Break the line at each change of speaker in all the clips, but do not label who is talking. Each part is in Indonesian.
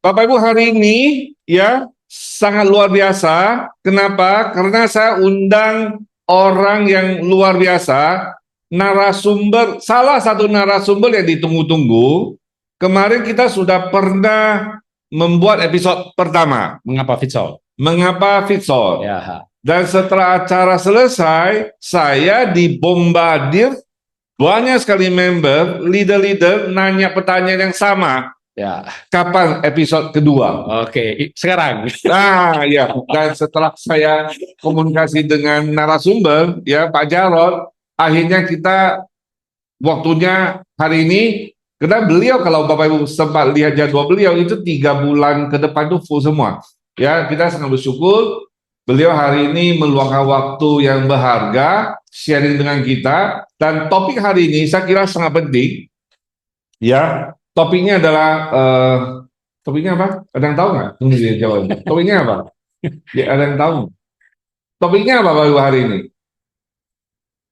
Bapak Ibu, hari ini ya sangat luar biasa. Kenapa? Karena saya undang orang yang luar biasa, narasumber, salah satu narasumber yang ditunggu-tunggu. Kemarin kita sudah pernah membuat episode pertama.
Mengapa Fitzol?
Mengapa Fitzol?
Ya.
Dan setelah acara selesai, saya dibombardir banyak sekali member, leader-leader nanya pertanyaan yang sama.
Ya.
Kapan episode kedua?
Oke, sekarang.
Nah, ya. Dan setelah saya komunikasi dengan narasumber, ya Pak Jarod, akhirnya kita waktunya hari ini, karena beliau kalau Bapak Ibu sempat lihat jadwal beliau itu 3 bulan ke depan itu full semua. Ya, kita sangat bersyukur beliau hari ini meluangkan waktu yang berharga sharing dengan kita, dan topik hari ini saya kira sangat penting. Ya, topiknya adalah topiknya apa? Ada yang tahu nggak? Tunggu dia jawab. Topiknya apa? Ya, ada yang tahu? Topiknya apa Bapak Ibu hari ini?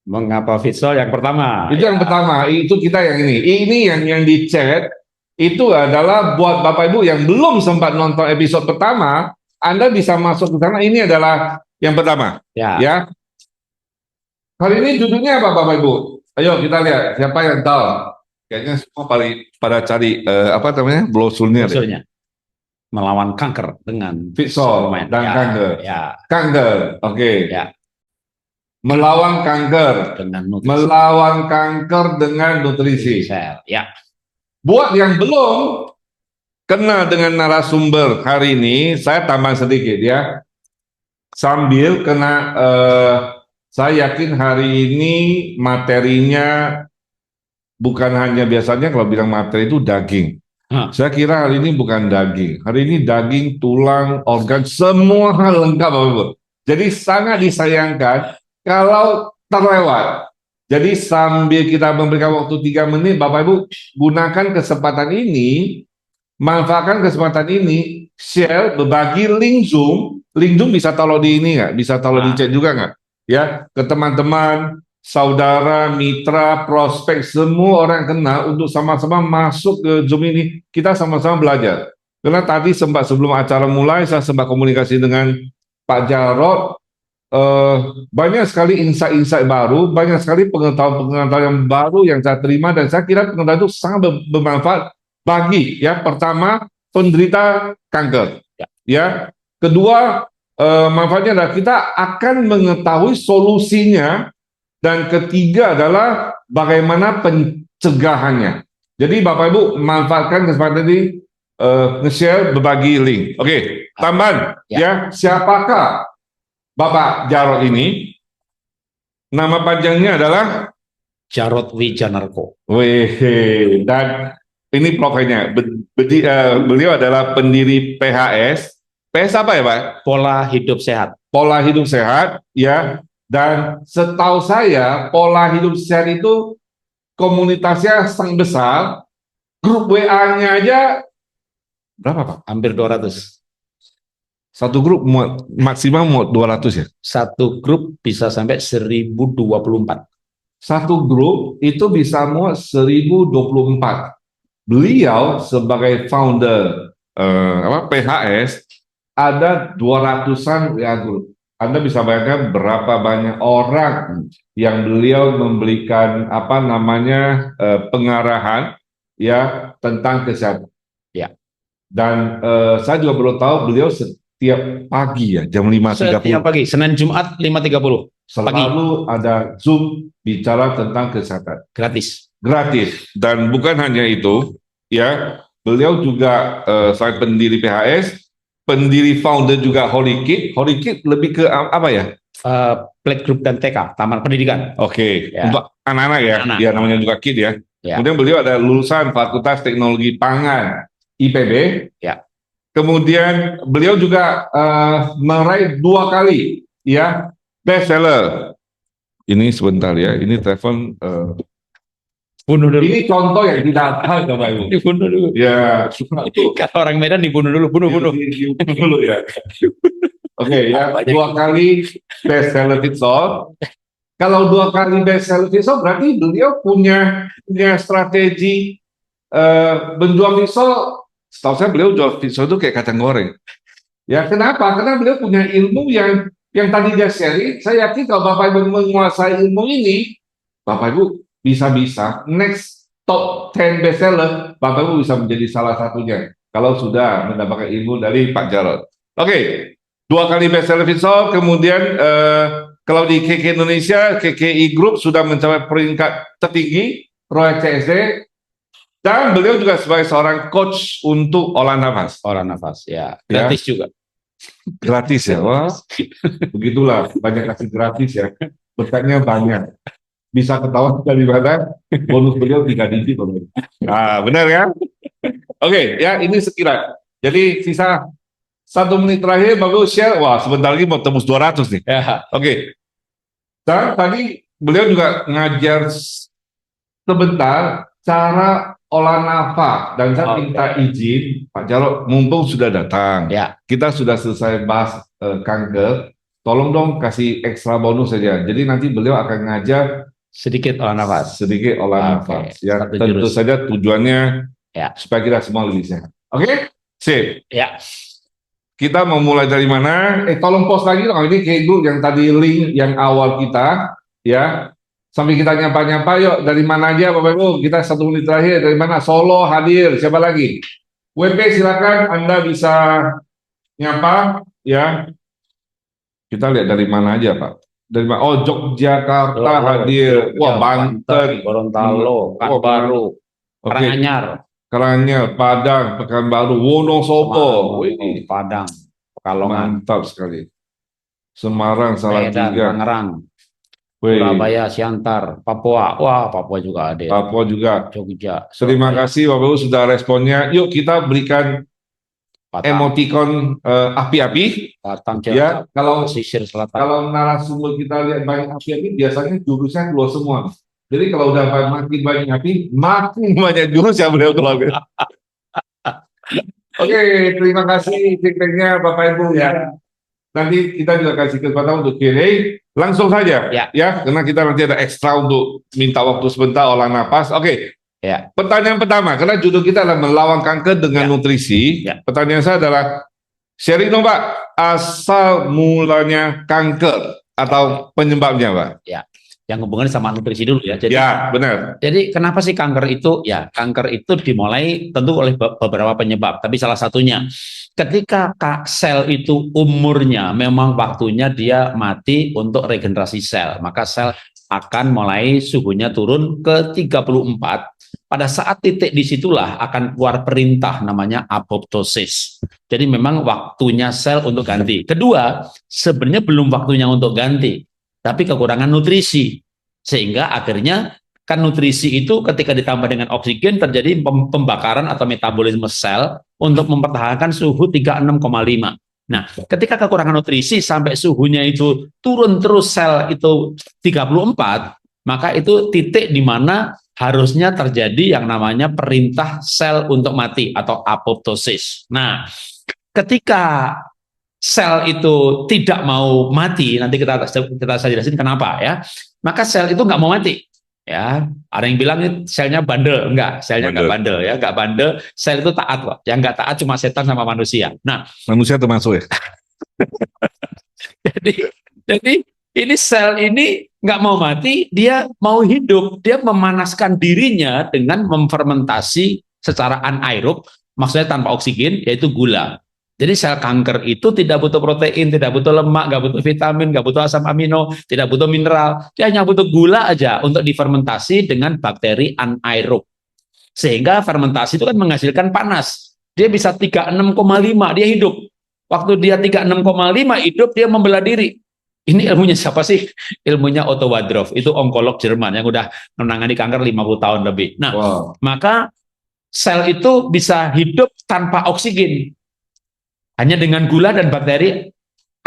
Mengapa Fitzol yang pertama?
Itu yang pertama. Itu kita yang ini. Ini yang di chat itu adalah buat Bapak Ibu yang belum sempat nonton episode pertama, Anda bisa masuk ke sana. Ini adalah yang pertama. Ya. Hari ini judulnya apa Bapak Ibu? Ayo kita lihat siapa yang tahu. Kayaknya semua pada cari apa namanya brosurnya.
Melawan kanker dengan
Fitzol dan kanker.
Ya.
Kanker, oke.
Ya.
Melawan kanker
dengan nutrisi.
Melawan kanker dengan nutrisi.
Ya.
Buat yang belum kenal dengan narasumber hari ini, saya tambah sedikit ya. Sambil saya yakin hari ini materinya bukan hanya biasanya kalau bilang materi itu daging. Saya kira hari ini bukan daging. Hari ini daging, tulang, organ, semua hal lengkap Bapak Ibu. Jadi sangat disayangkan kalau terlewat. Jadi sambil kita memberikan waktu 3 menit, Bapak Ibu gunakan kesempatan ini, manfaatkan kesempatan ini, share, berbagi link Zoom. Link Zoom bisa taruh di ini nggak? Bisa taruh di chat juga nggak? Ya, ke teman-teman, saudara, mitra, prospek, semua orang yang kenal untuk sama-sama masuk ke Zoom ini. Kita sama-sama belajar. Karena tadi sempat sebelum acara mulai, saya sempat komunikasi dengan Pak Jarod. Banyak sekali insight-insight baru, banyak sekali pengetahuan-pengetahuan yang baru yang saya terima, dan saya kira pengetahuan itu sangat bermanfaat bagi ya pertama penderita kanker. Ya, kedua manfaatnya adalah kita akan mengetahui solusinya. Dan ketiga adalah bagaimana pencegahannya. Jadi Bapak Ibu manfaatkan kesempatan ini, nge-share, berbagi link. Oke, tambahan ya, siapakah Bapak Jarod ini? Nama panjangnya adalah
Jarod Wijanarko.
Dan ini profilnya. Beliau adalah pendiri PHS. PHS apa ya Pak?
Pola hidup sehat.
Pola hidup sehat, ya. Dan setahu saya pola hidup sehat itu komunitasnya sangat besar. Grup WA-nya aja berapa Pak?
Hampir 200.
Satu grup maksimal 200 ya?
Satu grup bisa sampai 1024.
Satu grup itu bisa muat 1024. Beliau sebagai founder PHS ada 200-an WA grup. Anda bisa bayangkan berapa banyak orang yang beliau memberikan pengarahan ya tentang kesehatan.
Ya.
Dan saya juga perlu tahu beliau setiap pagi ya jam 5.30.
Setiap pagi, Senin Jumat 5.30.
Selalu ada Zoom bicara tentang kesehatan.
Gratis.
Dan bukan hanya itu, ya, beliau juga selain pendiri PHS, pendiri founder juga Holy Kid. Holy Kid lebih ke apa ya?
Playgroup dan TK, Taman Pendidikan.
Oke, untuk anak-anak ya. Dia namanya juga Kid ya. Kemudian beliau ada lulusan Fakultas Teknologi Pangan IPB.
Ya.
Kemudian beliau juga meraih 2 kali ya bestseller. Ini sebentar ya, ini telepon.
Bunuh dulu.
Ini contoh yang tidak ada, Bapak Ibu.
Dibunuh dulu.
Ya,
kalau orang Medan dibunuh dulu, bunuh
dulu ya. Oke ya, 2 kali bestseller Fitzol. Kalau 2 kali bestseller Fitzol berarti beliau punya strategi menjual Fitzol setahu saya beliau jual pisau itu kayak kacang goreng. Ya kenapa? Karena beliau punya ilmu yang tadi dia sharing. Saya yakin kalau Bapak Ibu menguasai ilmu ini, Bapak Ibu bisa next top 10 bestseller, Bapak Ibu bisa menjadi salah satunya. Kalau sudah mendapatkan ilmu dari Pak Jarod. Oke, 2 kali bestseller Vitsol, kemudian kalau di KK Indonesia, KKI Group sudah mencapai peringkat tertinggi, proyek CSD, dan beliau juga sebagai seorang coach untuk olah nafas.
Olah nafas, ya. Gratis juga.
Gratis ya, wah. Begitulah, banyak kasih gratis ya. Berkatnya banyak. Bisa ketahuan dari mana, bonus beliau 3 digit. Nah, benar ya? Oke, ya ini sekira. Jadi sisa 1 menit terakhir, bagus share. Wah, sebentar lagi mau tembus 200 nih.
Ya.
Oke. Dan tadi beliau juga ngajar sebentar cara olah nafas. Dan saya minta izin, Pak Jarod, mumpung sudah datang.
Ya.
Kita sudah selesai bahas kanker. Tolong dong kasih ekstra bonus saja. Jadi nanti beliau akan ngajar
sedikit olah nafas.
Sedikit olah nafas. Ya, tentu
jurus.
saja tujuannya
ya,
supaya kita semua lebih sehat. Oke? Sip.
Ya.
Kita mau mulai dari mana? Tolong post lagi dong. Ini kayak dulu yang tadi link yang awal kita, ya. Sampai kita nyapa-nyapa, yuk dari mana aja Bapak Ibu? Kita 1 menit terakhir dari mana? Solo hadir. Siapa lagi? WP silakan. Anda bisa nyapa, ya. Kita lihat dari mana aja Pak. Dari mana? Oh, Yogyakarta hadir. Wah, Banten,
Gorontalo, Pekanbaru, Karanganyar.
Karanganyar, Padang, Pekanbaru, Wonosobo,
Padang, Pekalongan,
mantap sekali. Semarang, Salatiga,
Tangerang, Surabaya, Siantar, Papua, wah Papua juga ada.
Papua juga.
Jogja.
Terima kasih Bapak Ibu sudah responnya. Yuk kita berikan emoticon api-api. Ya, kalau
pesisir selatan.
Kalau narasumber kita lihat banyak api-api, biasanya jurusnya keluar semua. Jadi kalau udah makin banyak api, makin banyak jurus yang beliau keluarkan. Oke, terima kasih feedbacknya Bapak Ibu ya. Nanti kita juga kasih kesempatan untuk Q&A. Langsung saja ya, karena kita nanti ada ekstra untuk minta waktu sebentar olah nafas. Oke.
Ya.
Pertanyaan pertama, karena judul kita adalah melawan kanker dengan nutrisi. Pertanyaan saya adalah, sharing dong Pak, asal mulanya kanker atau penyebabnya Pak?
Ya. Yang hubungannya sama nutrisi dulu ya. Jadi,
ya, benar.
Jadi kenapa sih kanker itu? Ya, kanker itu dimulai tentu oleh beberapa penyebab, tapi salah satunya ketika sel itu umurnya memang waktunya dia mati untuk regenerasi sel, maka sel akan mulai suhunya turun ke 34. Pada saat titik disitulah akan keluar perintah namanya apoptosis. Jadi memang waktunya sel untuk ganti. Kedua, sebenarnya belum waktunya untuk ganti, tapi kekurangan nutrisi. Sehingga akhirnya kan nutrisi itu ketika ditambah dengan oksigen terjadi pembakaran atau metabolisme sel untuk mempertahankan suhu 36,5. Nah, ketika kekurangan nutrisi sampai suhunya itu turun terus sel itu 34, maka itu titik di mana harusnya terjadi yang namanya perintah sel untuk mati atau apoptosis. Nah, ketika sel itu tidak mau mati, nanti kita saya jelasin kenapa ya. Maka sel itu nggak mau mati. Ya, ada yang bilang selnya bandel, enggak, selnya enggak bandel ya, enggak bandel, sel itu taat kok. Yang enggak taat cuma setan sama manusia. Nah,
manusia termasuk ya.
jadi ini sel ini nggak mau mati, dia mau hidup, dia memanaskan dirinya dengan memfermentasi secara anaerob, maksudnya tanpa oksigen, yaitu gula. Jadi sel kanker itu tidak butuh protein, tidak butuh lemak, nggak butuh vitamin, nggak butuh asam amino, tidak butuh mineral. Dia hanya butuh gula aja untuk difermentasi dengan bakteri anaerob. Sehingga fermentasi itu kan menghasilkan panas. Dia bisa 36,5, dia hidup. Waktu dia 36,5 hidup, dia membela diri. Ini ilmunya siapa sih? Ilmunya Otto Wadroff, itu onkolog Jerman yang udah menangani kanker 50 tahun lebih. Nah, maka sel itu bisa hidup tanpa oksigen. Hanya dengan gula dan bakteri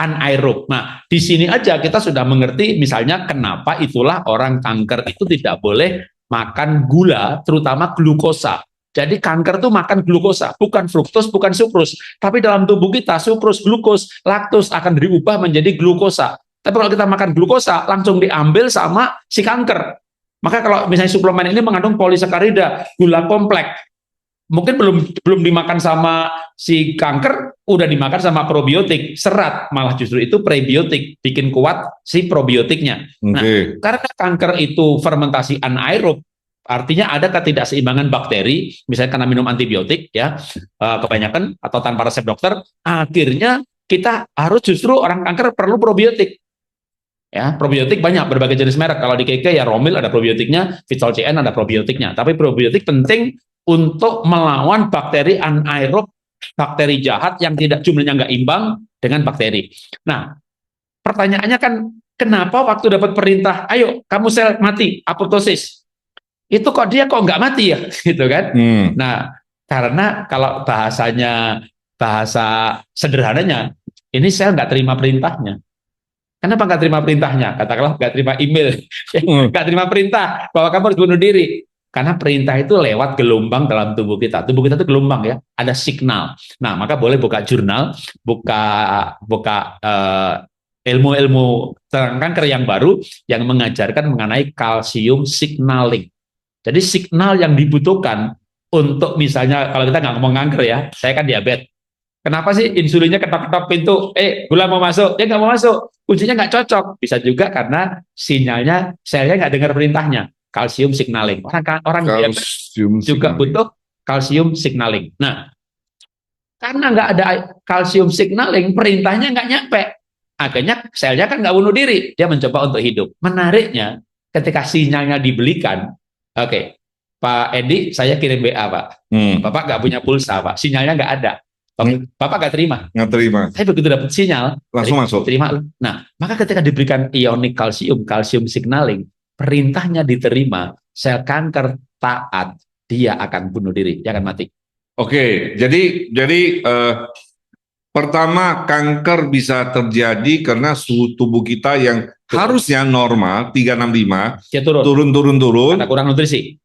anaerob. Nah, di sini aja kita sudah mengerti misalnya kenapa itulah orang kanker itu tidak boleh makan gula, terutama glukosa. Jadi kanker itu makan glukosa, bukan fruktos, bukan sukrus. Tapi dalam tubuh kita sukrus, glukos, laktos akan diubah menjadi glukosa. Tapi kalau kita makan glukosa, langsung diambil sama si kanker. Maka kalau misalnya suplemen ini mengandung polisakarida, gula kompleks. mungkin belum dimakan sama si kanker, udah dimakan sama probiotik, serat, malah justru itu prebiotik, bikin kuat si probiotiknya. Nah, karena kanker itu fermentasi anaerob, artinya ada ketidakseimbangan bakteri, misalnya karena minum antibiotik ya, kebanyakan atau tanpa resep dokter, akhirnya kita harus justru orang kanker perlu probiotik. Ya, probiotik banyak berbagai jenis merek. Kalau di KK ya Romil ada probiotiknya, Fitsol CN ada probiotiknya. Tapi probiotik penting untuk melawan bakteri anaerob, bakteri jahat yang tidak jumlahnya nggak imbang dengan bakteri. Nah, pertanyaannya kan kenapa waktu dapat perintah, ayo kamu sel mati, apoptosis, itu kok dia kok nggak mati ya, gitu kan? Nah, karena kalau bahasa sederhananya, ini sel nggak terima perintahnya. Kenapa nggak terima perintahnya? Katakanlah nggak terima email, nggak terima perintah bahwa kamu harus bunuh diri. Karena perintah itu lewat gelombang dalam tubuh kita. Tubuh kita itu gelombang ya, ada signal. Nah, maka boleh buka jurnal, buka ilmu-ilmu tentang kanker yang baru yang mengajarkan mengenai kalsium signaling. Jadi signal yang dibutuhkan untuk misalnya kalau kita nggak ngomong kanker ya, saya kan diabetes. Kenapa sih insulinnya ketok-ketok pintu? Gula mau masuk, dia nggak mau masuk. Kuncinya nggak cocok. Bisa juga karena sinyalnya, selnya nggak dengar perintahnya. Kalsium signaling. Orang juga butuh kalsium signaling. Nah, karena nggak ada kalsium signaling, perintahnya nggak nyampe. Akhirnya selnya kan nggak bunuh diri. Dia mencoba untuk hidup. Menariknya, ketika sinyalnya dibelikan, oke, Pak Edi, saya kirim WA, Pak. Bapak nggak punya pulsa, Pak. Sinyalnya nggak ada. Bapak nggak terima.
Nggak terima.
Tapi begitu dapat sinyal,
langsung masuk.
Terima. Nah, maka ketika diberikan ionic kalsium signaling, perintahnya diterima, sel kanker taat, dia akan bunuh diri, dia akan mati.
Oke, jadi pertama kanker bisa terjadi karena suhu tubuh kita yang harusnya normal 365, dia turun.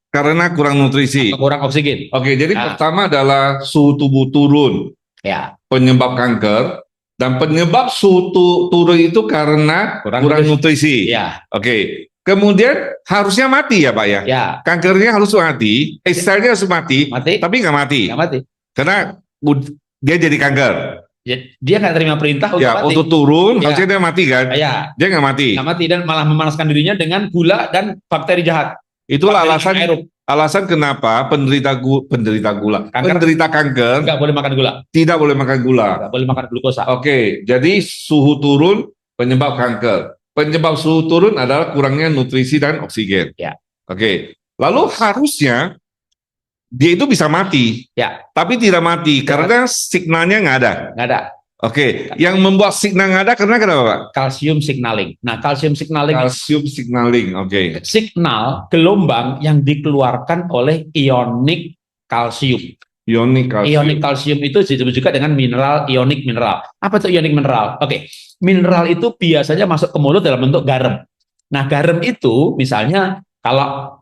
Karena kurang nutrisi.
Atau kurang oksigen. Oke, jadi pertama adalah suhu tubuh turun.
Ya.
Penyebab kanker, dan penyebab suhu turun itu karena kurang nutrisi.
Ya.
Oke. Kemudian harusnya mati ya Pak ya?
Ya.
Kankernya harus mati, selnya harus mati, tapi nggak mati.
Nggak mati.
Karena dia jadi kanker.
Dia nggak terima perintah untuk mati.
Untuk turun, harusnya dia mati kan?
Ya.
Dia nggak mati.
Nggak mati dan malah memanaskan dirinya dengan gula dan bakteri jahat.
Itulah alasan kenapa penderita kanker
nggak boleh makan gula.
Tidak boleh makan gula.
Nggak boleh makan glukosa.
Oke, jadi suhu turun penyebab kanker. Penyebab suhu turun adalah kurangnya nutrisi dan oksigen.
Ya.
Oke. Lalu harusnya dia itu bisa mati.
Ya.
Tapi tidak mati karena signalnya nggak ada.
Nggak ada.
Oke, yang membuat signal nggak ada karena kenapa Pak?
Kalsium signaling. Nah, kalsium signaling.
Oke.
Signal gelombang yang dikeluarkan oleh ionik kalsium. Ionik kalsium itu disebut juga dengan mineral, ionik mineral. Apa itu ionik mineral? Oke, mineral itu biasanya masuk ke mulut dalam bentuk garam. Nah, garam itu misalnya kalau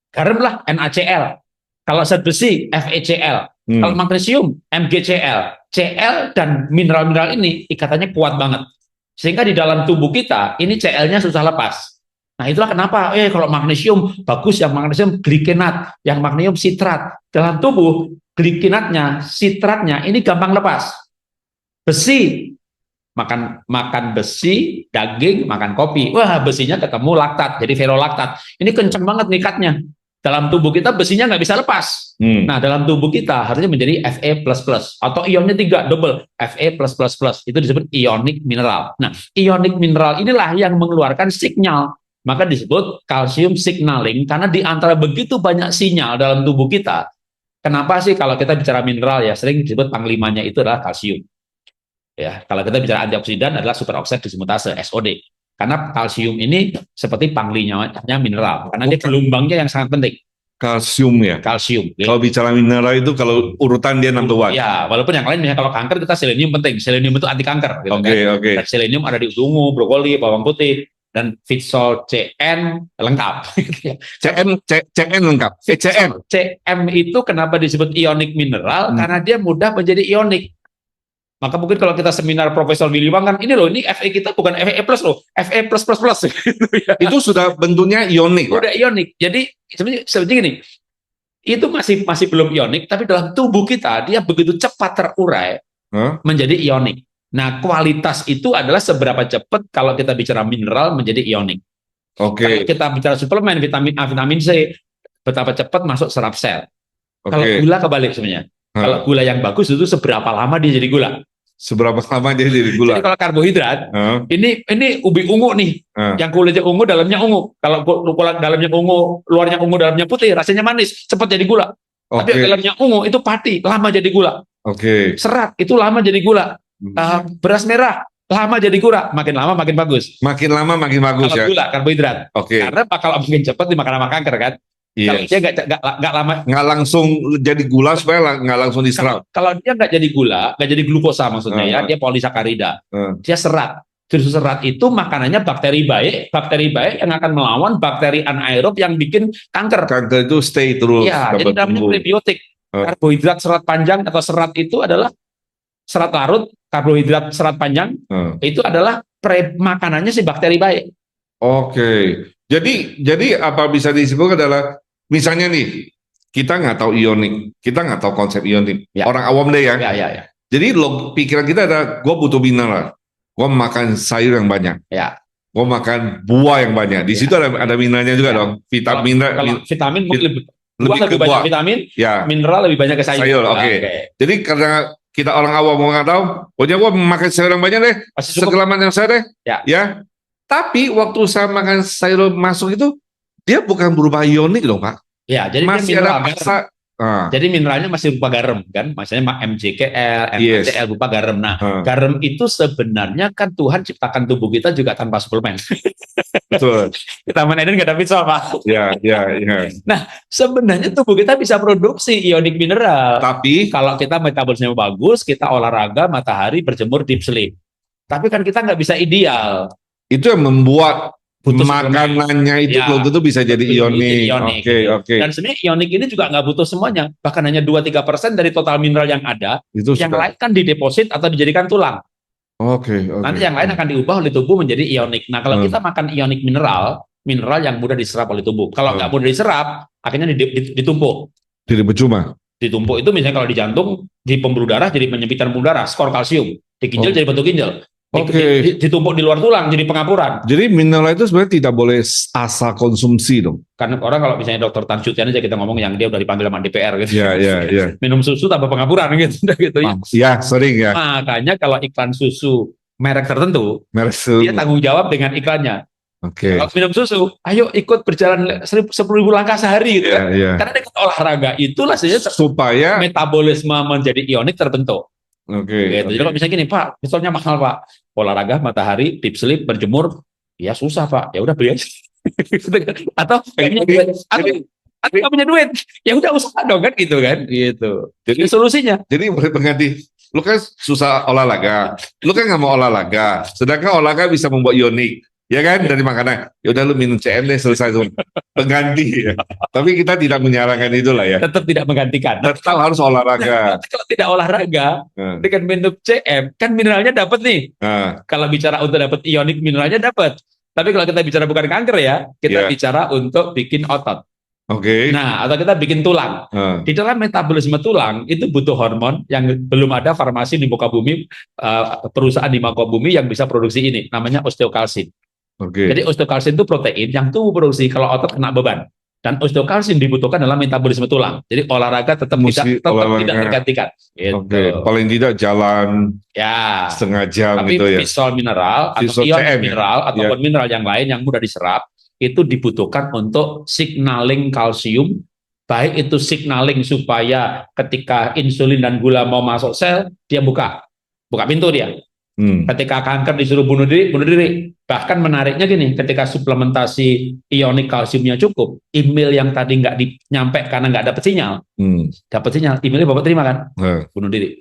garam lah NaCl, kalau zat besi FeCl, kalau magnesium MgCl. Cl dan mineral-mineral ini ikatannya kuat banget. Sehingga di dalam tubuh kita, ini Cl-nya susah lepas. Nah, itulah kenapa kalau magnesium bagus, yang magnesium glikenat, yang magnesium sitrat. Dalam tubuh, glikenatnya, sitratnya ini gampang lepas. Besi, makan besi, daging, makan kopi. Wah, besinya ketemu laktat, jadi ferolaktat. Ini kenceng banget nikatnya. Dalam tubuh kita besinya nggak bisa lepas. Nah, dalam tubuh kita harusnya menjadi Fe++ atau ionnya 3 double Fe++. Itu disebut ionik mineral. Nah, ionik mineral inilah yang mengeluarkan sinyal. Maka disebut kalsium signaling karena di antara begitu banyak sinyal dalam tubuh kita. Kenapa sih kalau kita bicara mineral ya sering disebut panglimanya itu adalah kalsium. Ya, kalau kita bicara antioksidan adalah superoxide dismutase SOD. Karena kalsium ini seperti panglimanya mineral, karena dia gelombangnya yang sangat penting.
Kalsium ya?
Kalsium.
Kalau bicara mineral itu kalau urutan dia number one.
Ya, walaupun yang lain misalnya kalau kanker kita selenium penting. Selenium itu anti kanker. Gitu
Oke.
Dan selenium ada di ungu, brokoli, bawang putih, dan Fitsol CN lengkap.
CN lengkap.
CM itu kenapa disebut ionik mineral? Karena dia mudah menjadi ionik. Maka mungkin kalau kita seminar Profesor Willy Wang kan ini loh, ini Fe kita bukan Fe plus loh, Fe plus. Gitu ya.
Itu sudah bentuknya ionik.
Udah ionik. Jadi sebenarnya gini, itu masih belum ionik, tapi dalam tubuh kita dia begitu cepat terurai menjadi ionik. Nah, kualitas itu adalah seberapa cepat kalau kita bicara mineral menjadi ionik. Kalau kita bicara suplemen vitamin A, vitamin C, betapa cepat masuk serap sel. Kalau gula kebalik sebenarnya. Kalau gula yang bagus itu seberapa lama dia jadi gula?
Seberapa lama dia jadi gula?
Jadi kalau karbohidrat, ini ubi ungu nih, yang kulitnya ungu, dalamnya ungu. Kalau dalamnya ungu, luarnya ungu, dalamnya putih, rasanya manis, cepat jadi gula. Tapi dalamnya ungu itu pati, lama jadi gula. Serat itu lama jadi gula. Beras merah lama jadi gula, makin lama makin bagus.
Makin lama makin bagus.
Kalau gula, karbohidrat. Karena kalau makin cepat dimakan sama kanker kan. Kalau dia nggak lama,
nggak langsung jadi gula supaya nggak langsung diserap.
Kalau dia nggak jadi gula, nggak jadi glukosa maksudnya ya, dia polisakarida, dia serat. Justru serat itu makanannya bakteri baik yang akan melawan bakteri anaerob yang bikin kanker.
Kanker itu stay terus.
Ya, jadi namanya prebiotik. Karbohidrat serat panjang atau serat itu adalah serat larut, karbohidrat serat panjang itu adalah makanannya si bakteri baik.
Jadi apa bisa disebut adalah misalnya nih kita nggak tahu ionik, kita nggak tahu konsep ionik, orang awam deh ya. Jadi pikiran kita ada, gue butuh mineral, gue makan sayur yang banyak, gue makan buah yang banyak. Di situ ada mineralnya juga dong, vitamin.
Kalau vitamin lebih banyak vitamin, mineral lebih banyak ke sayur.
Jadi karena kita orang awam mau nggak tahu, pokoknya gue makan sayur yang banyak deh, segala macam sayur deh, ya. Tapi waktu saya makan sayur masuk itu, dia bukan berubah ionik dong Pak.
Ya, jadi
masih ada paksa.
Jadi mineralnya masih berupa garam kan, maksudnya MgKl, NaCl berupa garam. Nah, garam itu sebenarnya kan Tuhan ciptakan tubuh kita juga tanpa suplemen.
Betul.
Kita mainin nggak ada pizza Pak.
Ya.
Nah, sebenarnya tubuh kita bisa produksi ionik mineral.
Tapi
kalau kita metabolisme bagus, kita olahraga, matahari, berjemur, deep sleep. Tapi kan kita nggak bisa ideal.
Itu yang membuat makanannya itu belum tentu bisa jadi ionik. Oke.
Dan sebenarnya ionik ini juga nggak butuh semuanya, bahkan hanya 2-3% dari total mineral yang ada.
Itu
yang lain kan dideposit atau dijadikan tulang. Nanti yang lain akan diubah oleh tubuh menjadi ionik. Nah, kalau kita makan ionik mineral yang mudah diserap oleh tubuh. Kalau nggak mudah diserap, akhirnya ditumpuk.
Jadi percuma.
Ditumpuk itu misalnya kalau di jantung, di pembuluh darah jadi penyempitan pembuluh darah, skor kalsium. Di ginjal jadi bentuk ginjal. Ditumpuk di luar tulang jadi pengapuran.
Jadi mineral itu sebenarnya tidak boleh asal konsumsi dong.
Karena orang kalau misalnya dokter Tan Shutian aja kita ngomong yang dia udah dipanggil sama DPR gitu.
Iya.
Minum susu tambah pengapuran gitu ya.
Iya, sering ya.
Makanya kalau iklan susu merek tertentu, dia tanggung jawab dengan iklannya. Kalau minum susu, ayo ikut berjalan 10.000 langkah sehari gitu kan. Karena dengan olahraga itulah supaya metabolisme menjadi ionik terbentuk. Gitu. Jadi kalau misalnya gini, Pak, misalnya mahal Pak, olahraga, matahari, deep sleep, berjemur, ya susah Pak, ya udah beli aja. Atau pengennya duit, atau nggak punya duit, ya udah usaha dong kan gitu kan, gitu. Jadi solusinya.
Jadi boleh pengganti. Lu kan susah olahraga, lu kan nggak mau olahraga, sedangkan olahraga bisa membuat ionik. Ya kan, dari makanan. Ya udah lu minum CM deh, selesai tuh. Pengganti ya. Tapi kita tidak menyarankan itulah ya.
Tetap tidak menggantikan.
Tetap harus olahraga.
Kalau tidak olahraga, dengan minum CM, kan mineralnya dapat nih. Kalau bicara untuk dapat ionik, mineralnya dapat. Tapi kalau kita bicara bukan kanker ya, kita bicara untuk bikin otot. Nah, atau kita bikin tulang. Di dalam metabolisme tulang itu butuh hormon yang belum ada farmasi di muka bumi, perusahaan di muka bumi yang bisa produksi ini. Namanya osteokalsin. Jadi osteokalsin itu protein yang tubuh produksi kalau otot kena beban. Dan osteokalsin dibutuhkan dalam metabolisme tulang. Jadi olahraga tetap tidak tergantikan. Gitu.
Paling tidak jalan setengah jam
tapi
gitu ya.
Pisol mineral atau ion mineral ataupun mineral yang lain yang mudah diserap itu dibutuhkan untuk signaling kalsium. Baik itu signaling supaya ketika insulin dan gula mau masuk sel, dia buka pintu dia. Ketika kanker disuruh bunuh diri. Bahkan menariknya gini, ketika suplementasi ionik kalsiumnya cukup, email yang tadi nggak nyampe karena nggak dapat sinyal, emailnya Bapak terima kan? Bunuh diri.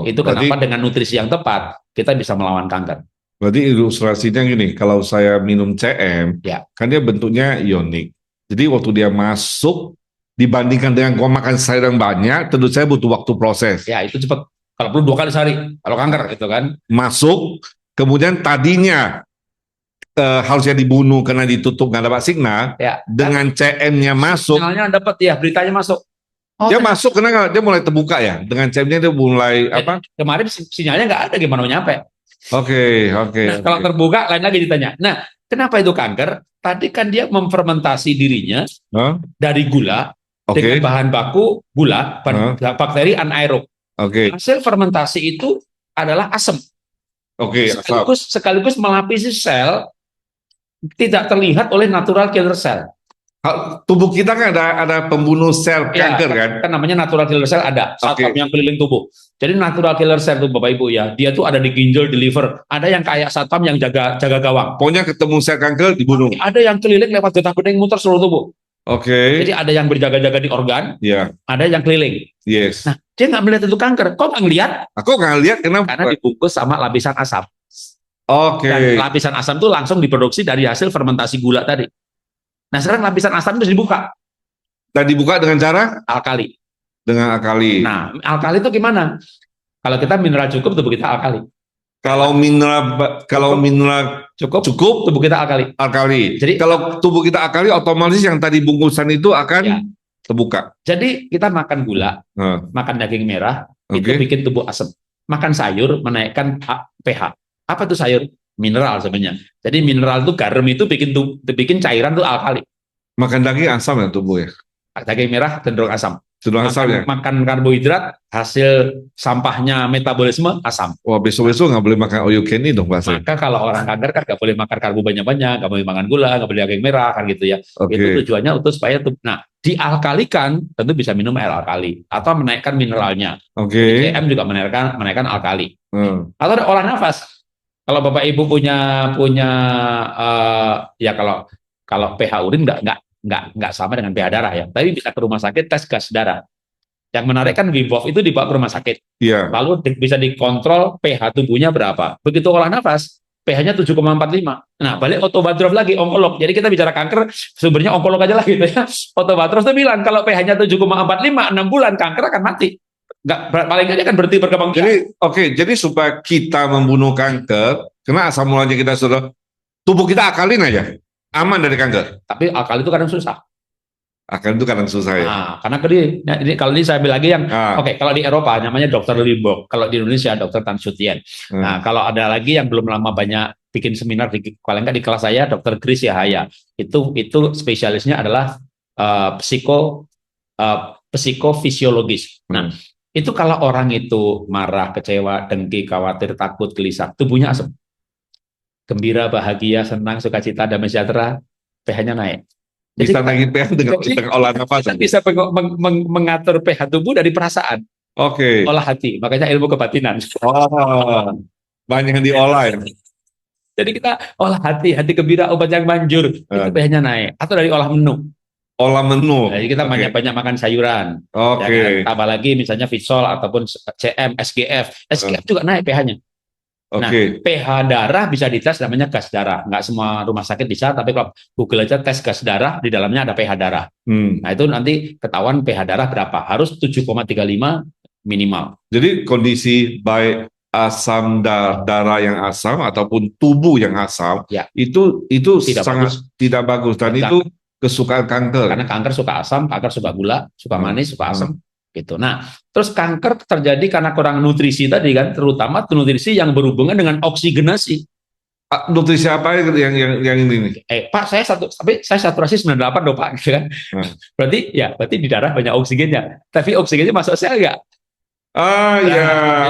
Itu kenapa dengan nutrisi yang tepat kita bisa melawan kanker.
Berarti ilustrasinya gini, kalau saya minum CM, kan dia bentuknya ionik. Jadi waktu dia masuk, dibandingkan dengan gua makan sayur yang banyak, tentu saya butuh waktu proses.
Ya, itu cepat. Kalau perlu 2 kali sehari, kalau kanker gitu kan.
Masuk, kemudian tadinya harusnya dibunuh karena ditutup nggak dapat signal, dengan CM-nya masuk.
Signalnya dapat ya, beritanya masuk.
Dia masuk karena dia mulai terbuka ya, dengan CM-nya dia mulai apa?
Kemarin sinyalnya nggak ada, gimana mau nyampe?
Oke.
Nah, kalau terbuka lain lagi ditanya. Nah, kenapa itu kanker? Tadi kan dia memfermentasi dirinya dari gula dengan bahan baku gula, bakteri anaerob. Hasil fermentasi itu adalah asam. Sekaligus melapisi sel tidak terlihat oleh natural killer cell.
Tubuh kita kan ada pembunuh sel kanker kan?
Kan namanya natural killer cell ada, satam yang keliling tubuh. Jadi natural killer cell itu Bapak Ibu ya, dia tuh ada di ginjal, di liver, ada yang kayak satam yang jaga gawang.
Pokoknya ketemu sel kanker dibunuh.
Ada yang keliling lewat getah bening muter seluruh tubuh. Jadi ada yang berjaga-jaga di organ, ada yang keliling. Nah, dia nggak melihat itu kanker. Kok nggak ngelihat?
Aku nggak lihat kenapa?
Karena dibungkus sama lapisan asam. Dan lapisan asam itu langsung diproduksi dari hasil fermentasi gula tadi. Nah, sekarang lapisan asam itu dibuka.
Dan dibuka dengan cara?
Alkali.
Dengan alkali.
Nah, alkali itu gimana? Kalau kita mineral cukup, tubuh kita alkali.
Kalau mineral cukup,
tubuh kita alkali.
Jadi kalau tubuh kita alkali, otomatis yang tadi bungkusan itu akan terbuka.
Jadi kita makan gula, makan daging merah, itu bikin tubuh asam. Makan sayur menaikkan pH. Apa itu sayur? Mineral sebenarnya. Jadi mineral itu garam itu bikin cairan tuh alkali.
Makan daging asam ya tubuh ya.
Daging merah cenderung asam.
Ya?
Makan karbohidrat hasil sampahnya metabolisme asam.
Wah, besok-besok nggak boleh makan all you can eat dong Pak.
Maka kalau orang kanker kan nggak boleh makan karbo banyak-banyak, nggak boleh makan gula, nggak boleh daging merah kan gitu ya. Itu tujuannya untuk supaya dialkalikan, tentu bisa minum air alkali atau menaikkan mineralnya. CM juga menaikkan alkali. Atau ada olah nafas. Kalau Bapak Ibu punya ya kalau pH urin nggak sama dengan pH darah ya, tapi bisa ke rumah sakit tes gas darah. Yang menarik kan Wim Hof itu dibawa ke rumah sakit, lalu bisa dikontrol pH tubuhnya berapa. Begitu olah nafas, pH-nya 7,45. Nah, balik Otto Warburg lagi, onkolog. Jadi kita bicara kanker, sumbernya onkolog aja lah gitu ya. Otto Warburg itu bilang kalau pH-nya 7,45, 6 bulan kanker akan mati. Paling nggak akan berhenti berkembang.
Jadi supaya kita membunuh kanker, karena asam mulanya kita sudah, tubuh kita akalin aja, aman dari kanker.
Tapi akal itu kadang susah.
Akal itu kadang susah ya.
Karena ini kalau ini saya ambil lagi yang kalau di Eropa namanya Dr. Limburg, kalau di Indonesia Dr. Tan Sutien. Nah, kalau ada lagi yang belum lama banyak bikin seminar paling nggak di kelas saya Dr. Chris Yahaya. Itu spesialisnya adalah psikofisiologis. Nah, itu kalau orang itu marah, kecewa, dengki, khawatir, takut, gelisah, tubuhnya asam. Gembira, bahagia, senang, sukacita, damai sejahtera, pH-nya naik.
Bisa naikin pH dengan olah nafas.
Kita bisa mengatur pH tubuh dari perasaan. Olah hati, makanya ilmu kebatinan.
Banyak yang diolah ya.
Jadi kita olah hati gembira, obat yang manjur, itu pH-nya naik. Atau dari olah menu. Jadi kita banyak makan sayuran. Tambah lagi misalnya Fitsol ataupun CM, SGF. SGF juga naik pH-nya. Nah, pH darah bisa dites namanya gas darah. Nggak semua rumah sakit bisa, tapi kalau Google aja tes gas darah, di dalamnya ada pH darah. Nah, itu nanti ketahuan pH darah berapa. Harus 7,35 minimal.
Jadi kondisi baik asam darah yang asam ataupun tubuh yang asam, itu tidak bagus. Dan itu kesukaan kanker.
Karena kanker suka asam, kanker suka gula, suka manis, suka asam. Gitu. Nah, terus kanker terjadi karena kurang nutrisi tadi kan, terutama nutrisi yang berhubungan dengan oksigenasi.
Nutrisi apa yang ini nih?
Pak, saya saturasi 98 dong Pak, gitu kan. Berarti di darah banyak oksigennya. Tapi oksigennya masuk sel nggak?